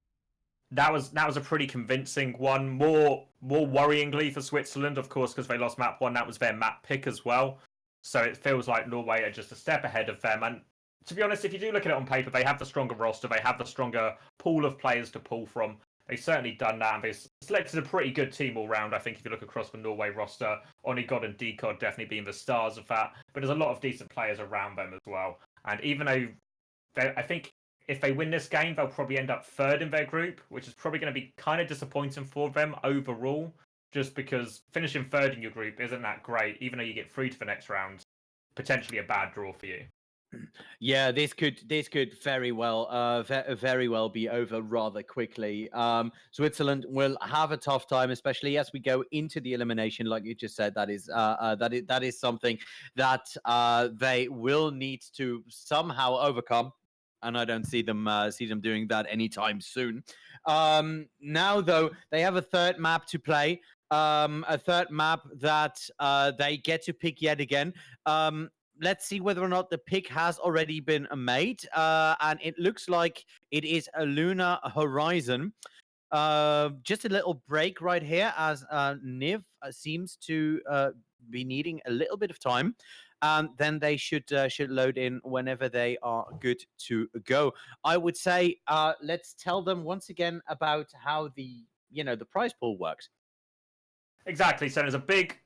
that was a pretty convincing one. More worryingly for Switzerland, of course, because they lost map 1. That was their map pick as well. So it feels like Norway are just a step ahead of them. And to be honest, if you do look at it on paper, they have the stronger roster. They have the stronger pool of players to pull from. They've certainly done that, and they've selected a pretty good team all round. I think if you look across the Norway roster, Onigod and Decod definitely being the stars of that. But there's a lot of decent players around them as well. And even though I think if they win this game, they'll probably end up third in their group, which is probably going to be kind of disappointing for them overall, just because finishing third in your group isn't that great, even though you get through to the next round. Potentially a bad draw for you. yeah, this could very well very well be over rather quickly. Switzerland will have a tough time, especially as we go into the elimination. Like you just said, that is something that they will need to somehow overcome. And I don't see them doing that anytime soon. Now, though, they have a third map to play. A third map that they get to pick yet again. Let's see whether or not the pick has already been made. And it looks like it is a Lunar Horizon. Just a little break right here as Niv seems to be needing a little bit of time. And then they should load in whenever they are good to go. I would say let's tell them once again about how the prize pool works. Exactly. So there's a big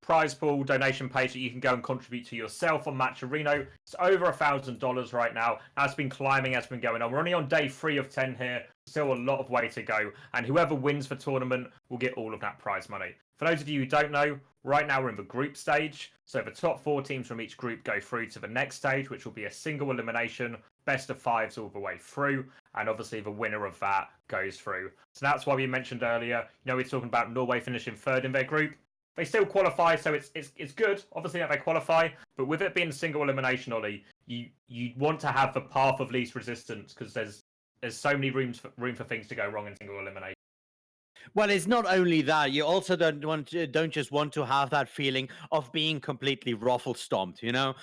prize pool donation page that you can go and contribute to yourself on Matcherino. It's over $1,000 right now. That's been climbing as been going on. We're only on day 3 of 10 here. Still a lot of way to go. And whoever wins the tournament will get all of that prize money. For those of you who don't know, right now we're in the group stage. So the top 4 teams from each group go through to the next stage, which will be a single elimination, best of 5s all the way through. And obviously the winner of that goes through. So that's why we mentioned earlier, we're talking about Norway finishing third in their group. They still qualify, so it's good, obviously, that they qualify. But with it being single elimination, Ollie, you want to have the path of least resistance, because there's so many room for things to go wrong in single elimination. Well, it's not only that. You also don't just want to have that feeling of being completely ruffle stomped. It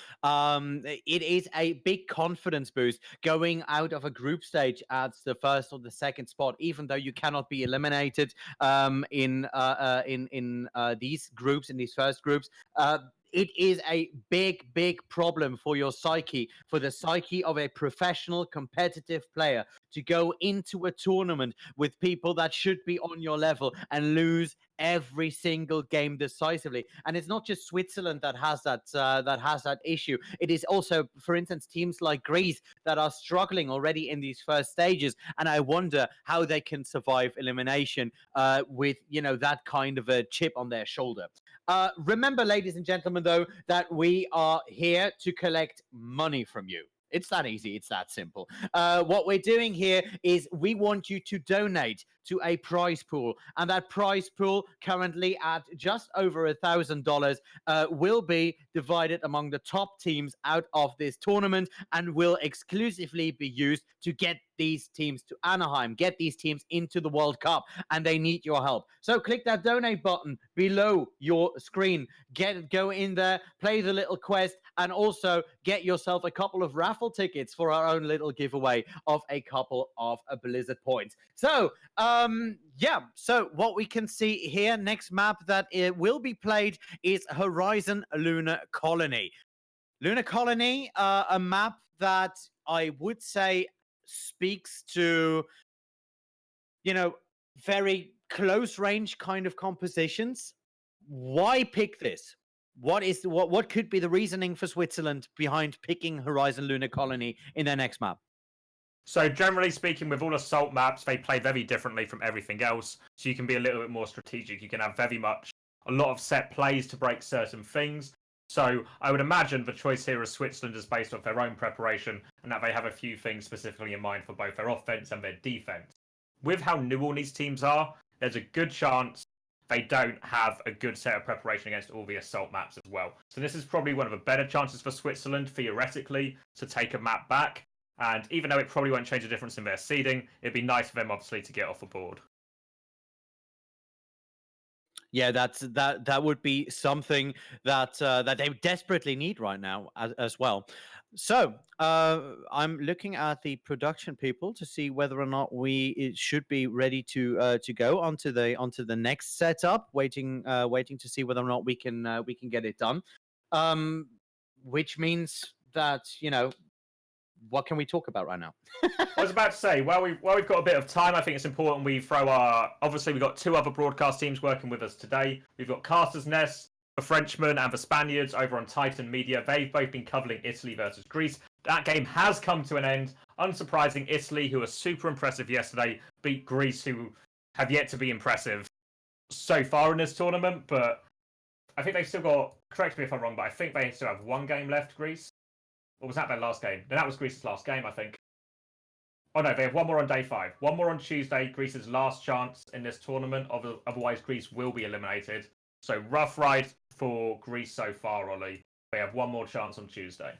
is a big confidence boost going out of a group stage at the first or the second spot, even though you cannot be eliminated in these groups, in these first groups. It is a big problem for your psyche, for the psyche of a professional competitive player, to go into a tournament with people that should be on your level and lose every single game decisively. And it's not just Switzerland that has that issue. It is also, for instance, teams like Greece that are struggling already in these first stages. And I wonder how they can survive elimination with that kind of a chip on their shoulder. Remember, ladies and gentlemen, though, that we are here to collect money from you. It's that easy. It's that simple. What we're doing here is we want you to donate to a prize pool, and that prize pool, currently at just over $1,000, will be divided among the top teams out of this tournament, and will exclusively be used to get these teams to Anaheim, get these teams into the World Cup, and they need your help. So click that donate button below your screen. Go in there, play the little quest, and also get yourself a couple of raffle tickets for our own little giveaway of a couple of Blizzard points. So, so what we can see here, next map that it will be played is Horizon Lunar Colony. Lunar Colony, a map that I would say speaks to, very close range kind of compositions. Why pick this? What could be the reasoning for Switzerland behind picking Horizon Lunar Colony in their next map? So generally speaking, with all assault maps, they play very differently from everything else. So you can be a little bit more strategic. You can have very much a lot of set plays to break certain things. So I would imagine the choice here of Switzerland is based off their own preparation, and that they have a few things specifically in mind for both their offense and their defense. With how new all these teams are, there's a good chance they don't have a good set of preparation against all the assault maps as well. So this is probably one of the better chances for Switzerland, theoretically, to take a map back. And even though it probably won't change the difference in their seeding, it'd be nice for them, obviously, to get off the board. Yeah, that would be something that that they desperately need right now as well. So I'm looking at the production people to see whether or not it should be ready to go onto the next setup. Waiting to see whether or not we can get it done. Um, which means that what can we talk about right now? I was about to say, while we've got a bit of time, I think it's important we throw Obviously, we've got two other broadcast teams working with us today. We've got Caster's Nest, the Frenchmen, and the Spaniards over on Titan Media. They've both been covering Italy versus Greece. That game has come to an end. Unsurprising, Italy, who were super impressive yesterday, beat Greece, who have yet to be impressive so far in this tournament. But I think they've still got, correct me if I'm wrong, but I think they still have one game left, Greece. Or was that their last game? No, that was Greece's last game, I think. Oh no, they have one more on day 5. One more on Tuesday, Greece's last chance in this tournament. Otherwise, Greece will be eliminated. So rough ride for Greece so far, Ollie. They have one more chance on Tuesday.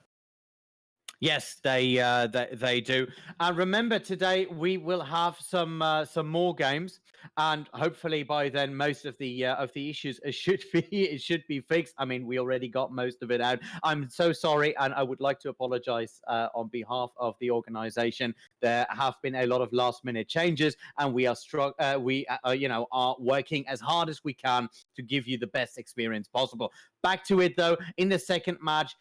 Yes, they do. And remember, today we will have some more games, and hopefully by then most of the issues should be fixed. I mean, we already got most of it out. I'm so sorry, and I would like to apologize on behalf of the organization. There have been a lot of last minute changes, and we are are working as hard as we can to give you the best experience possible. Back to it though. In the second match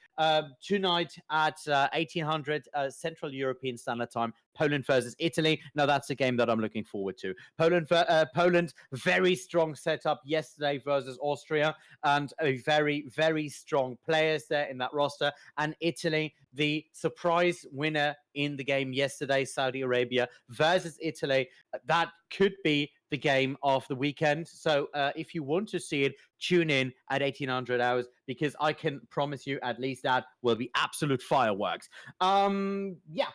tonight at 1800 Central European Standard Time, Poland versus Italy. Now that's a game that I'm looking forward to. Poland, very strong setup yesterday versus Austria, and a very strong players there in that roster. And Italy, the surprise winner in the game yesterday, Saudi Arabia versus Italy. That could be the game of the weekend. So if you want to see it, tune in at 1800 hours, because I can promise you at least that will be absolute fireworks. Yeah.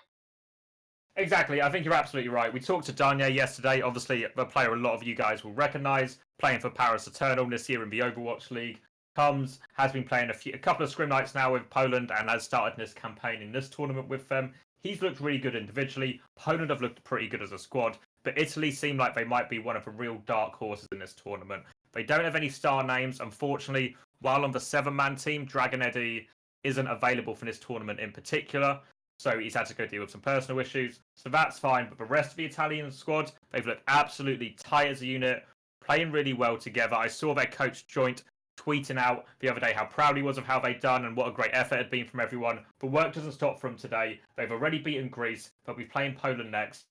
Exactly. I think you're absolutely right. We talked to Danya yesterday, obviously a player a lot of you guys will recognize, playing for Paris Eternal this year in the Overwatch League. Has been playing a couple of scrim nights now with Poland and has started this campaign in this tournament with them. He's looked really good individually. Poland have looked pretty good as a squad, but Italy seem like they might be one of the real dark horses in this tournament. They don't have any star names, unfortunately. While on the 7-man team, Dragon Eddy isn't available for this tournament in particular, so he's had to go deal with some personal issues. So that's fine, but the rest of the Italian squad, they've looked absolutely tight as a unit, playing really well together. I saw their coach Joint tweeting out the other day how proud he was of how they'd done and what a great effort had been from everyone. But work doesn't stop from today. They've already beaten Greece. They'll be playing Poland next.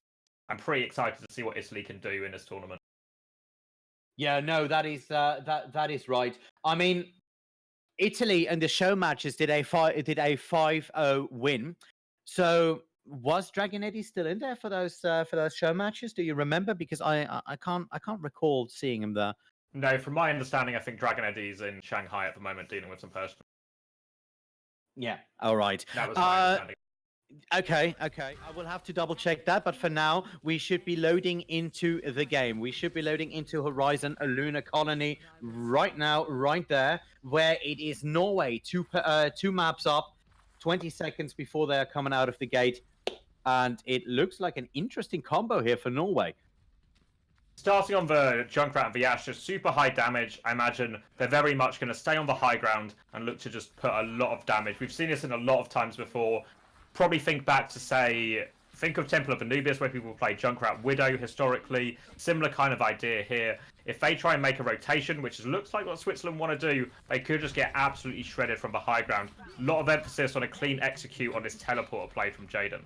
I'm pretty excited to see what Italy can do in this tournament. Yeah, no, that is right. I mean, Italy and the show matches did a 5-0 win. So was Dragon Eddy still in there for those show matches? Do you remember? Because I can't recall seeing him there. No, from my understanding, I think Dragon Eddy's in Shanghai at the moment dealing with some personal. Yeah. All right. That was my understanding. Okay. I will have to double check that, but for now, we should be loading into the game. We should be loading into Horizon, a lunar colony right now, right there, where it is Norway, two maps up, 20 seconds before they are coming out of the gate, and it looks like an interesting combo here for Norway. Starting on the Junkrat and the Asher, super high damage. I imagine they're very much going to stay on the high ground and look to just put a lot of damage. We've seen this in a lot of times before. Probably think back to, think of Temple of Anubis, where people play Junkrat Widow historically. Similar kind of idea here. If they try and make a rotation, which looks like what Switzerland want to do, they could just get absolutely shredded from the high ground. A lot of emphasis on a clean execute on this teleporter play from Jaden.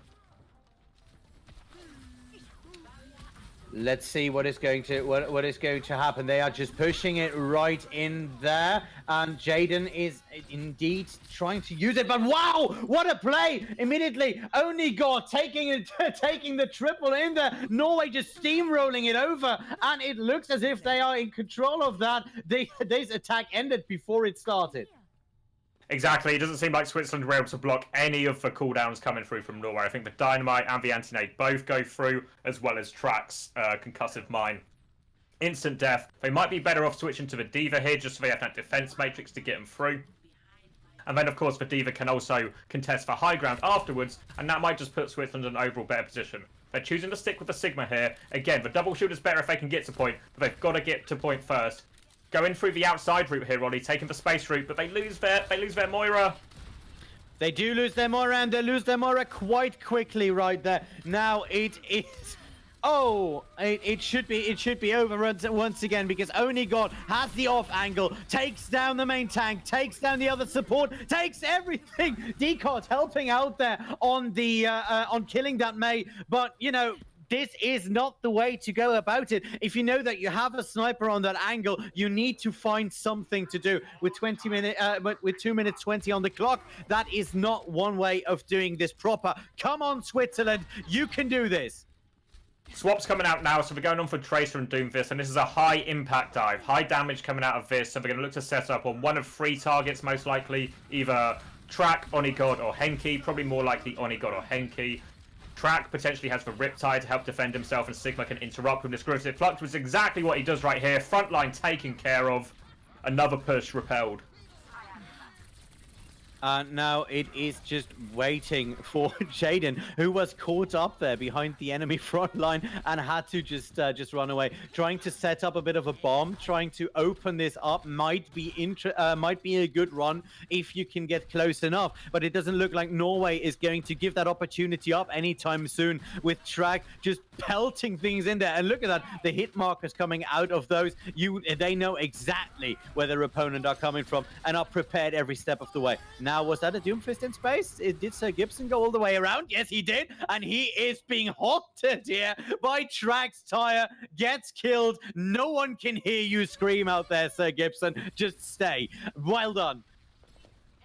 Let's see what is going to happen. They are just pushing it right in there, and Jaden is indeed trying to use it. But wow, what a play! Immediately, Onigod taking the triple in there. Norway just steamrolling it over, and it looks as if they are in control of that. This attack ended before it started. Exactly. It doesn't seem like Switzerland were able to block any of the cooldowns coming through from Norway. I think the Dynamite and the Anti-Nade both go through, as well as Track's concussive mine. instant death. They might be better off switching to the D.Va here, just so they have that defense matrix to get them through. And then, of course, the D.Va can also contest for high ground afterwards, and that might just put Switzerland in an overall better position. They're choosing to stick with the Sigma here. Again, the double shield is better if they can get to point, but they've got to get to point first. Going through the outside route here, Ollie, taking the space route, but they lose their Moira. They do lose their Moira, and they lose their Moira quite quickly right there. Now it is... Oh, it should be over once again, because Onigod has the off angle, takes down the main tank, takes down the other support, takes everything. Decod's helping out there on the on killing that Mei, but you know, this is not the way to go about it. If you know that you have a sniper on that angle, you need to find something to do. With 2 minutes 20 on the clock, that is not one way of doing this proper. Come on, Switzerland, you can do this. Swap's coming out now, so we're going on for Tracer and Doomfist, and this is a high impact dive. High damage coming out of this, so we're going to look to set up on one of 3 targets, most likely. Either Track, Onigod, or Henki. Probably more likely Onigod or Henki. Track potentially has the Riptide to help defend himself, and Sigma can interrupt with this Aggressive Flux, which is exactly what he does right here. Frontline taken care of. Another push repelled. Now it is just waiting for Jaden, who was caught up there behind the enemy front line and had to just run away. Trying to set up a bit of a bomb, trying to open this up might be a good run if you can get close enough. But it doesn't look like Norway is going to give that opportunity up anytime soon, with Track just pelting things in there. And look at that, the hit markers coming out of those. They know exactly where their opponent are coming from and are prepared every step of the way. Now, was that a Doomfist in space? Did Sir Gibson go all the way around? Yes, he did. And he is being haunted here by Track's tire. Gets killed. No one can hear you scream out there, Sir Gibson. Just stay. Well done.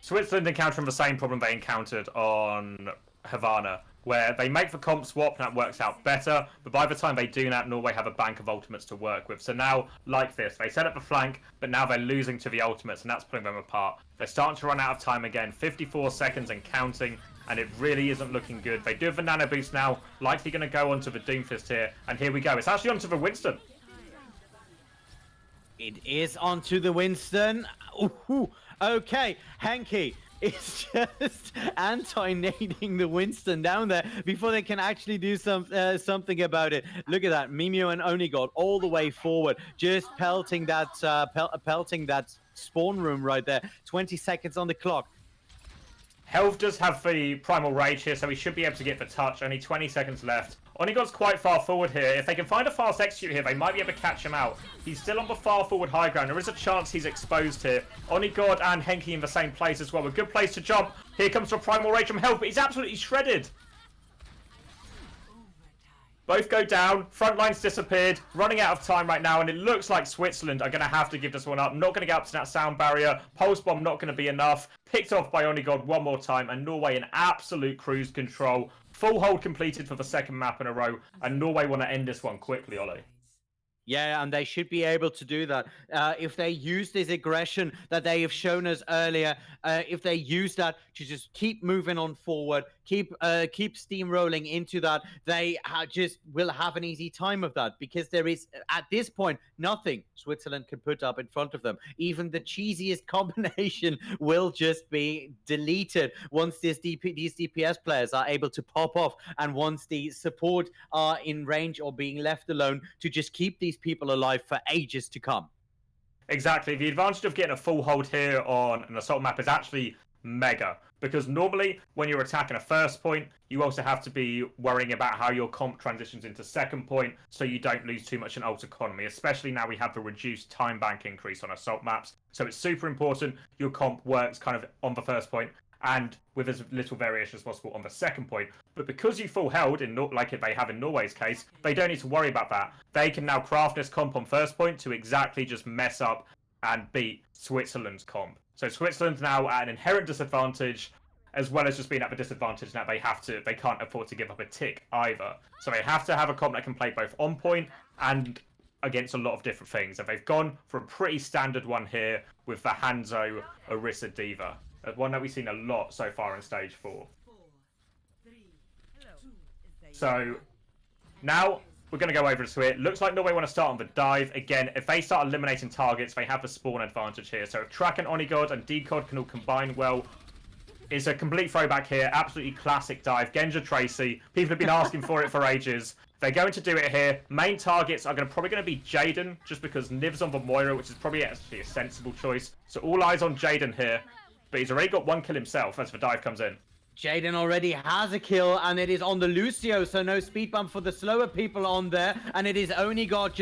Switzerland encountering the same problem they encountered on Havana, where they make the comp swap and that works out better, but by the time they do that, Norway have a bank of ultimates to work with. So now, like this, they set up the flank, but now they're losing to the ultimates, and that's putting them apart. They're starting to run out of time again, 54 seconds and counting, and it really isn't looking good. They do have the nano boost now, likely going to go onto the Doomfist here, and here we go. It's actually onto the Winston. It is onto the Winston. Ooh, okay, Henki. It's just anti-nading the Winston down there before they can actually do something about it. Look at that, Mimio and Onigod all the way forward, just pelting that spawn room right there. 20 seconds on the clock. Helv does have the Primal Rage here, so he should be able to get the touch. Only 20 seconds left. Onigod's quite far forward here. If they can find a fast execute here, they might be able to catch him out. He's still on the far forward high ground. There is a chance he's exposed here. Onigod and Henki in the same place as well. A good place to jump. Here comes the Primal Rage from Helv, but he's absolutely shredded. Both go down. Front line's disappeared. Running out of time right now, and it looks like Switzerland are going to have to give this one up. Not going to get up to that sound barrier. Pulse bomb not going to be enough. Picked off by Onigod one more time, and Norway in absolute cruise control. Full hold completed for the second map in a row, and Norway want to end this one quickly, Ollie. Yeah, and they should be able to do that. If they use this aggression that they have shown us earlier, if they use that to just keep moving on forward, keep steamrolling into that, they just will have an easy time of that, because there is, at this point, nothing Switzerland can put up in front of them. Even the cheesiest combination will just be deleted once these DPS players are able to pop off, and once the support are in range or being left alone to just keep these people alive for ages to come. Exactly. The advantage of getting a full hold here on an assault map is actually mega, because normally when you're attacking a first point, you also have to be worrying about how your comp transitions into second point, so you don't lose too much in ult economy, especially now we have the reduced time bank increase on assault maps. So it's super important your comp works kind of on the first point and with as little variation as possible on the second point. But because you full held, like they have in Norway's case, they don't need to worry about that. They can now craft this comp on first point to exactly just mess up and beat Switzerland's comp. So Switzerland's now at an inherent disadvantage, as well as just being at the disadvantage now they can't afford to give up a tick either. So they have to have a comp that can play both on point and against a lot of different things. And they've gone for a pretty standard one here with the Hanzo Orisa D.Va. One that we've seen a lot so far in stage 4. So now we're going to go over to it. Looks like Norway want to start on the dive. Again, if they start eliminating targets, they have the spawn advantage here. So if Track and Onigod and Decod can all combine well, it's a complete throwback here. Absolutely classic dive. Genja Tracy. People have been asking for it for ages. They're going to do it here. Main targets are probably going to be Jaden, just because Niv's on the Moira, which is probably actually a sensible choice. So all eyes on Jaden here. But he's already got one kill himself as the dive comes in. Jaden already has a kill, and it is on the Lucio, so no speed bump for the slower people on there, and it is Onigod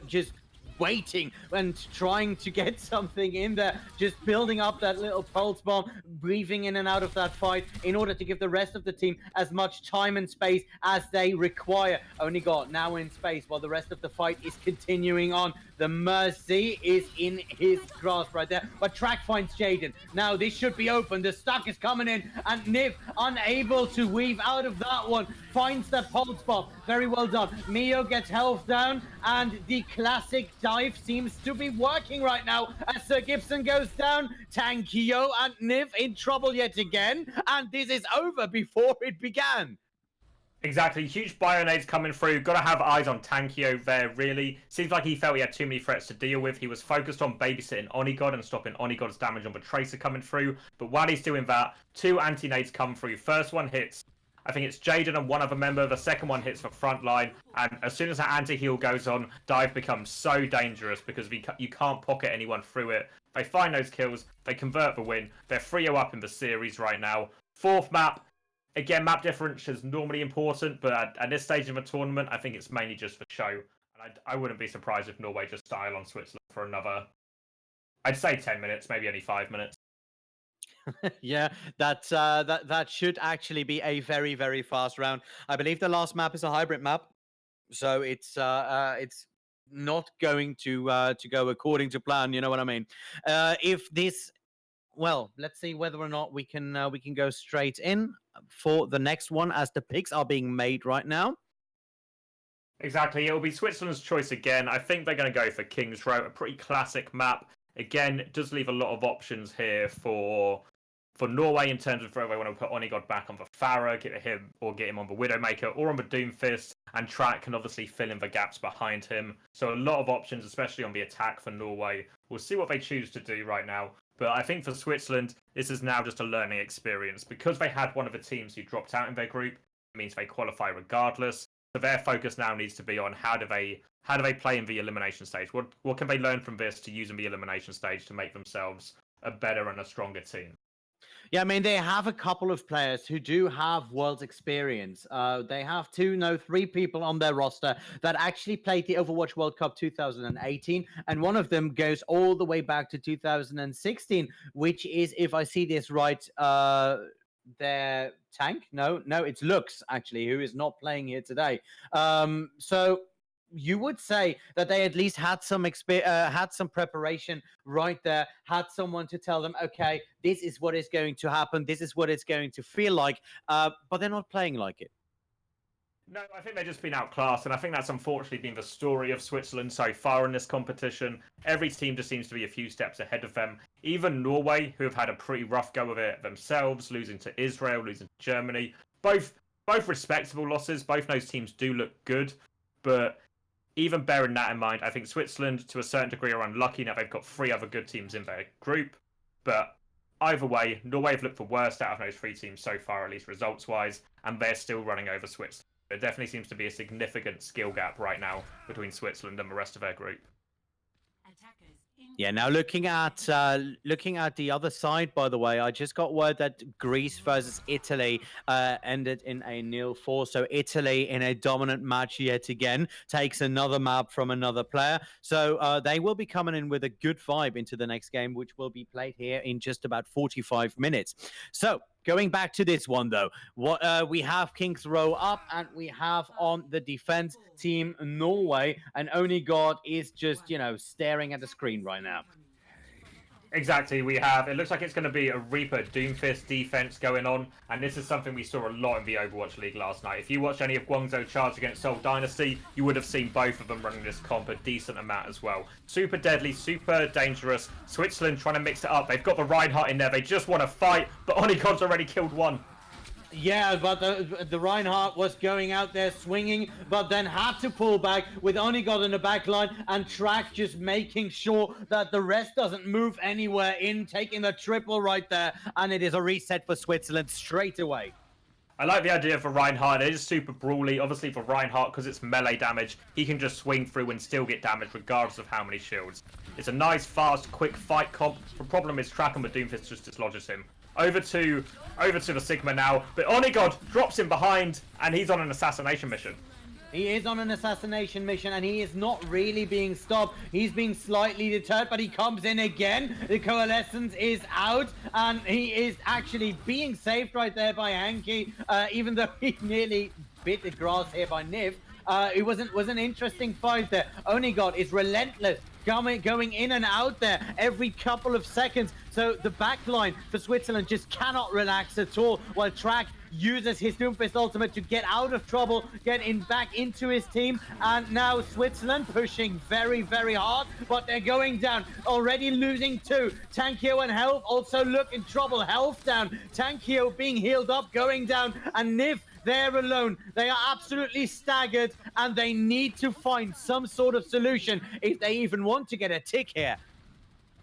just waiting and trying to get something in there, just building up that little pulse bomb, breathing in and out of that fight in order to give the rest of the team as much time and space as they require. Onigod now in space while the rest of the fight is continuing on. The Mercy is in his grasp right there, but Track finds Jaden. Now this should be open. The stack is coming in, and Niv, unable to weave out of that one, finds that pulse bomb. Very well done. Mio gets health down, and the classic dive seems to be working right now as Sir Gibson goes down. Tankio and Niv in trouble yet again, and this is over before it began. Exactly, huge Bionades coming through. Got to have eyes on Tankio there, really. Seems like he felt he had too many threats to deal with. He was focused on babysitting Onigod and stopping Onigod's damage on the Tracer coming through. But while he's doing that, 2 anti-nades come through. First one hits, I think it's Jaden and one other member. The second one hits the front line. And as soon as that anti-heal goes on, dive becomes so dangerous because you can't pocket anyone through it. They find those kills. They convert the win. They're 3-0 up in the series right now. 4th map. Again, map difference is normally important, but at this stage of the tournament, I think it's mainly just for show. And I wouldn't be surprised if Norway just style on Switzerland for another, I'd say 10 minutes, maybe only 5 minutes. Yeah, that should actually be a very, very fast round. I believe the last map is a hybrid map, so it's not going to go according to plan. You know what I mean? If this, well, let's see whether or not we can go straight in for the next one as the picks are being made right now. Exactly, it'll be Switzerland's choice again. I think they're going to go for King's Row, a pretty classic map. Again, it does leave a lot of options here for Norway in terms of whether they want to put Onigod back on the Pharah, get him on the Widowmaker, or on the Doomfist, and Track can obviously fill in the gaps behind him. So a lot of options, especially on the attack for Norway. We'll see what they choose to do right now. But I think for Switzerland, this is now just a learning experience. Because they had one of the teams who dropped out in their group, it means they qualify regardless. So their focus now needs to be on how do they play in the elimination stage? What can they learn from this to use in the elimination stage to make themselves a better and a stronger team? Yeah, I mean, they have a couple of players who do have world experience. They have 3 people on their roster that actually played the Overwatch World Cup 2018, and one of them goes all the way back to 2016, which is, if I see this right, their tank. No, it's Lux, actually, who is not playing here today. So you would say that they at least had some had some preparation right there, had someone to tell them, okay, this is what is going to happen, this is what it's going to feel like, but they're not playing like it. No, I think they've just been outclassed, and I think that's unfortunately been the story of Switzerland so far in this competition. Every team just seems to be a few steps ahead of them. Even Norway, who have had a pretty rough go of it themselves, losing to Israel, losing to Germany, both respectable losses. Both those teams do look good, but even bearing that in mind, I think Switzerland, to a certain degree, are unlucky now they've got 3 other good teams in their group. But either way, Norway have looked the worst out of those 3 teams so far, at least results-wise, and they're still running over Switzerland. There definitely seems to be a significant skill gap right now between Switzerland and the rest of their group. Yeah, now looking at the other side, by the way, I just got word that Greece versus Italy ended in a 0-4. So Italy, in a dominant match yet again, takes another map from another player. So they will be coming in with a good vibe into the next game, which will be played here in just about 45 minutes. So going back to this one, though, we have King's Row up, and we have on the defense team Norway, and Onigod is just, staring at the screen right now. Exactly, it looks like it's going to be a Reaper Doomfist defense going on, and this is something we saw a lot in the Overwatch League last night. If you watched any of Guangzhou Charge against Seoul Dynasty, you would have seen both of them running this comp a decent amount as well. Super deadly, super dangerous. Switzerland trying to mix it up. They've got the Reinhardt in there. They just want to fight, but Onigod's already killed one. Yeah, but the Reinhardt was going out there swinging, but then had to pull back with Onigod in the back line, and Track just making sure that the rest doesn't move anywhere in, taking the triple right there, and it is a reset for Switzerland straight away. I like the idea for Reinhardt. It is super brawly. Obviously for Reinhardt, because it's melee damage, he can just swing through and still get damage regardless of how many shields. It's a nice, fast, quick fight comp. The problem is Track and the Doomfist just dislodges him. Over to the Sigma now, but Onigod drops him behind, and he's on an assassination mission. He is on an assassination mission, and he is not really being stopped. He's being slightly deterred, but he comes in again. The Coalescence is out, and he is actually being saved right there by Hanky, even though he nearly bit the grass here by Niv. It was an interesting fight there. Onigod is relentless, going in and out there every couple of seconds. So the back line for Switzerland just cannot relax at all, while Track uses his Doomfist ultimate to get out of trouble, back into his team. And now Switzerland pushing very, very hard, but they're going down, already losing 2. Tankio and Health also look in trouble. Health down, Tankio being healed up, going down, and Niv there alone. They are absolutely staggered, and they need to find some sort of solution if they even want to get a tick here.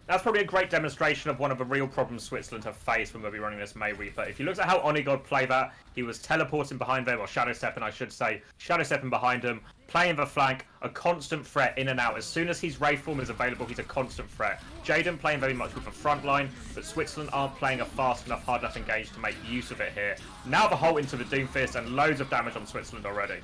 That's probably a great demonstration of one of the real problems Switzerland have faced when we'll be running this May Reaper. If you look at how Onigod played that, he was teleporting behind them, or shadow stepping I should say, shadow stepping behind him, playing the flank, a constant threat in and out. As soon as his Wraith form is available, he's a constant threat. Jaden playing very much with the front line, but Switzerland aren't playing a fast enough, hard enough engage to make use of it here. Now the Holt into the Doomfist, and loads of damage on Switzerland already.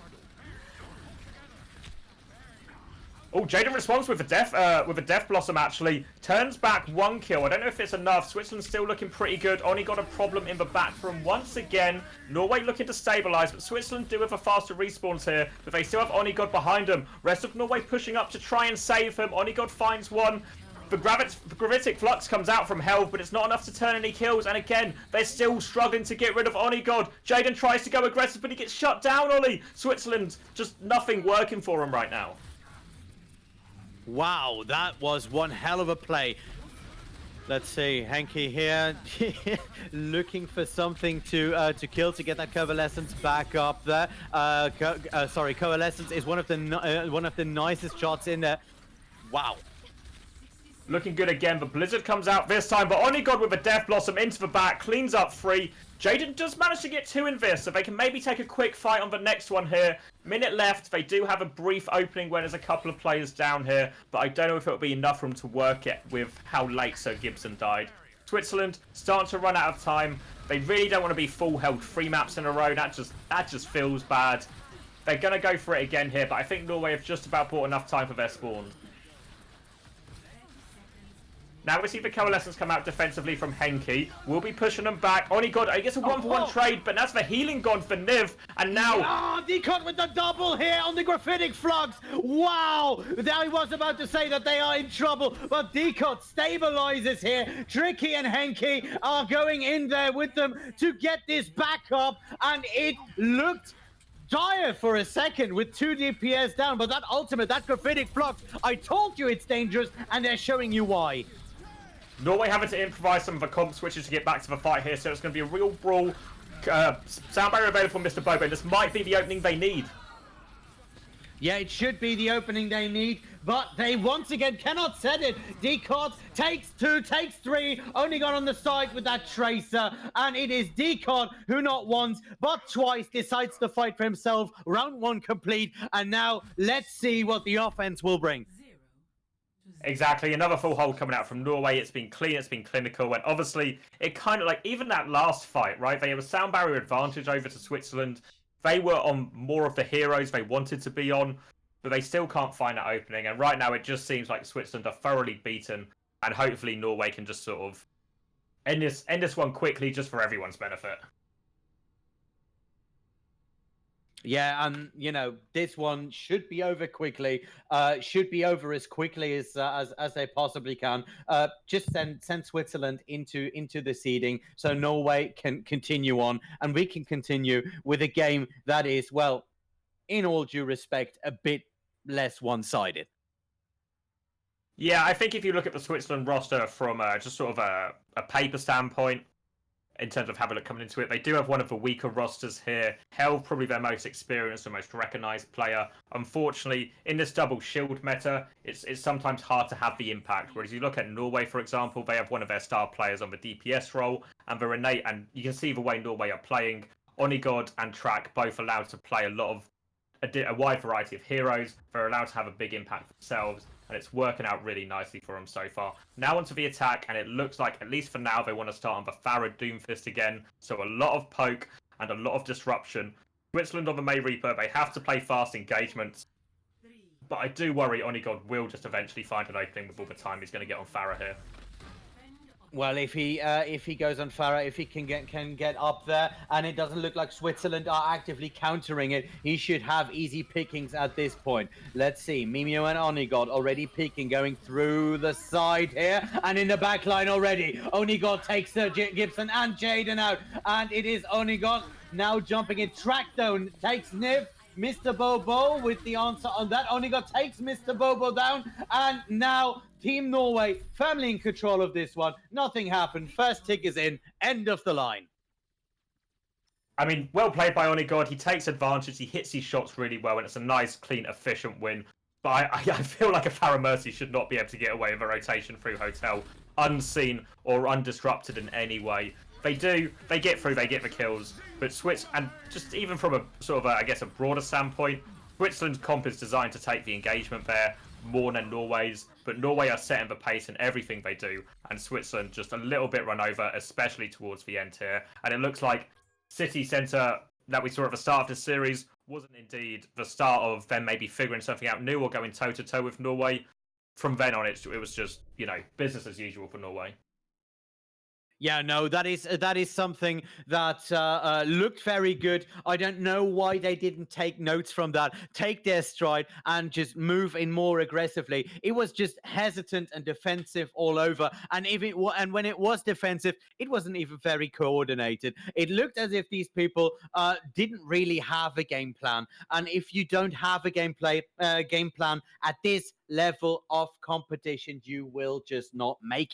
Oh, Jaden responds with a Death Blossom, actually. Turns back 1 kill. I don't know if it's enough. Switzerland's still looking pretty good. Only got a problem in the back from once again. Norway looking to stabilize, but Switzerland do have a faster respawns here. But they still have Onigod behind them. Rest of Norway pushing up to try and save him. Onigod finds one. The Gravitic Flux comes out from Hell, but it's not enough to turn any kills. And again, they're still struggling to get rid of Onigod. Jaden tries to go aggressive, but he gets shut down, Ollie. Switzerland, just nothing working for him right now. Wow, that was one hell of a play. Let's see, Hanky here looking for something to kill to get that Coalescence back up there. Coalescence is one of the nicest shots in there. Wow. Looking good again, but Blizzard comes out this time, but Onigod with a Death Blossom into the back, cleans up 3. Jaden does manage to get 2 in this, so they can maybe take a quick fight on the next one here. Minute left, they do have a brief opening where there's a couple of players down here, but I don't know if it'll be enough for them to work it with how late Sir Gibson died. Switzerland starting to run out of time. They really don't want to be full held 3 maps in a row. That just feels bad. They're going to go for it again here, but I think Norway have just about bought enough time for their spawn. Now we see the Coalescence come out defensively from Henke. We'll be pushing them back. Onigod, I guess a 1-for-1 trade, but that's the healing gone for Niv. And now... Oh, Decot with the double here on the Graphitic Flux. Wow! I was about to say that they are in trouble, but Decot stabilizes here. Tricky and Henke are going in there with them to get this back up, and it looked dire for a second with 2 DPS down, but that ultimate, that Graphitic Flux, I told you it's dangerous, and they're showing you why. Norway having to improvise some of the comp switches to get back to the fight here, so it's going to be a real brawl. Sound barrier available from Mr. Bobo. This might be the opening they need. Yeah, it should be the opening they need, but they once again cannot set it. Decot takes 2, takes 3, only got on the side with that Tracer, and it is Decot who not once, but twice decides to fight for himself. Round 1 complete, and now let's see what the offense will bring. Exactly, another full hold coming out from Norway. It's been clean, it's been clinical, and obviously it kind of like, even that last fight, right? They have a sound barrier advantage over to Switzerland. They were on more of the heroes they wanted to be on, but they still can't find that opening. And right now it just seems like Switzerland are thoroughly beaten, and hopefully Norway can just sort of end this one quickly just for everyone's benefit. Yeah, and you know, this one should be over quickly. Should be over as quickly as they possibly can. Just send Switzerland into the seeding so Norway can continue on, and we can continue with a game that is, well, in all due respect, a bit less one-sided. Yeah, I think if you look at the Switzerland roster from just sort of a paper standpoint, in terms of having a look coming into it. They do have one of the weaker rosters here. Hell, probably their most experienced and most recognized player. Unfortunately, in this double shield meta, it's sometimes hard to have the impact. Whereas you look at Norway, for example, they have one of their star players on the DPS role, and they're innate, and you can see the way Norway are playing. Onigod and Track both allowed to play a wide variety of heroes. They're allowed to have a big impact themselves, and it's working out really nicely for them so far. Now onto the attack, and it looks like, at least for now, they want to start on the Farah Doomfist again. So a lot of poke and a lot of disruption. Switzerland on the May Reaper, they have to play fast engagements. But I do worry Onigod will just eventually find an opening with all the time he's going to get on Farah here. Well, if he goes on Farah, if he can get up there, and it doesn't look like Switzerland are actively countering it, he should have easy pickings at this point. Let's see, Mimio and Onigod already picking, going through the side here, and in the back line already. Onigod takes Gibson and Jaden out, and it is Onigod now jumping in. Track though takes Niv. Mr. Bobo with the answer on that. Onigod takes Mr. Bobo down, and now Team Norway firmly in control of this one. Nothing happened. First tick is in. End of the line. I mean, well played by Onigod. He takes advantage. He hits his shots really well, and it's a nice, clean, efficient win. But I feel like a Farah Mercy should not be able to get away with a rotation through Hotel unseen or undisrupted in any way. They get through, they get the kills, but and just even from a sort of, I guess, a broader standpoint, Switzerland's comp is designed to take the engagement there more than Norway's, but Norway are setting the pace in everything they do, and Switzerland just a little bit run over, especially towards the end here. And it looks like City Centre that we saw at the start of this series wasn't indeed the start of them maybe figuring something out new or going toe-to-toe with Norway. From then on, it was just, business as usual for Norway. Yeah, no, that is something that looked very good. I don't know why they didn't take notes from that, take their stride, and just move in more aggressively. It was just hesitant and defensive all over, and when it was defensive, it wasn't even very coordinated. It looked as if these people didn't really have a game plan, and if you don't have a game plan at this level of competition, you will just not make it.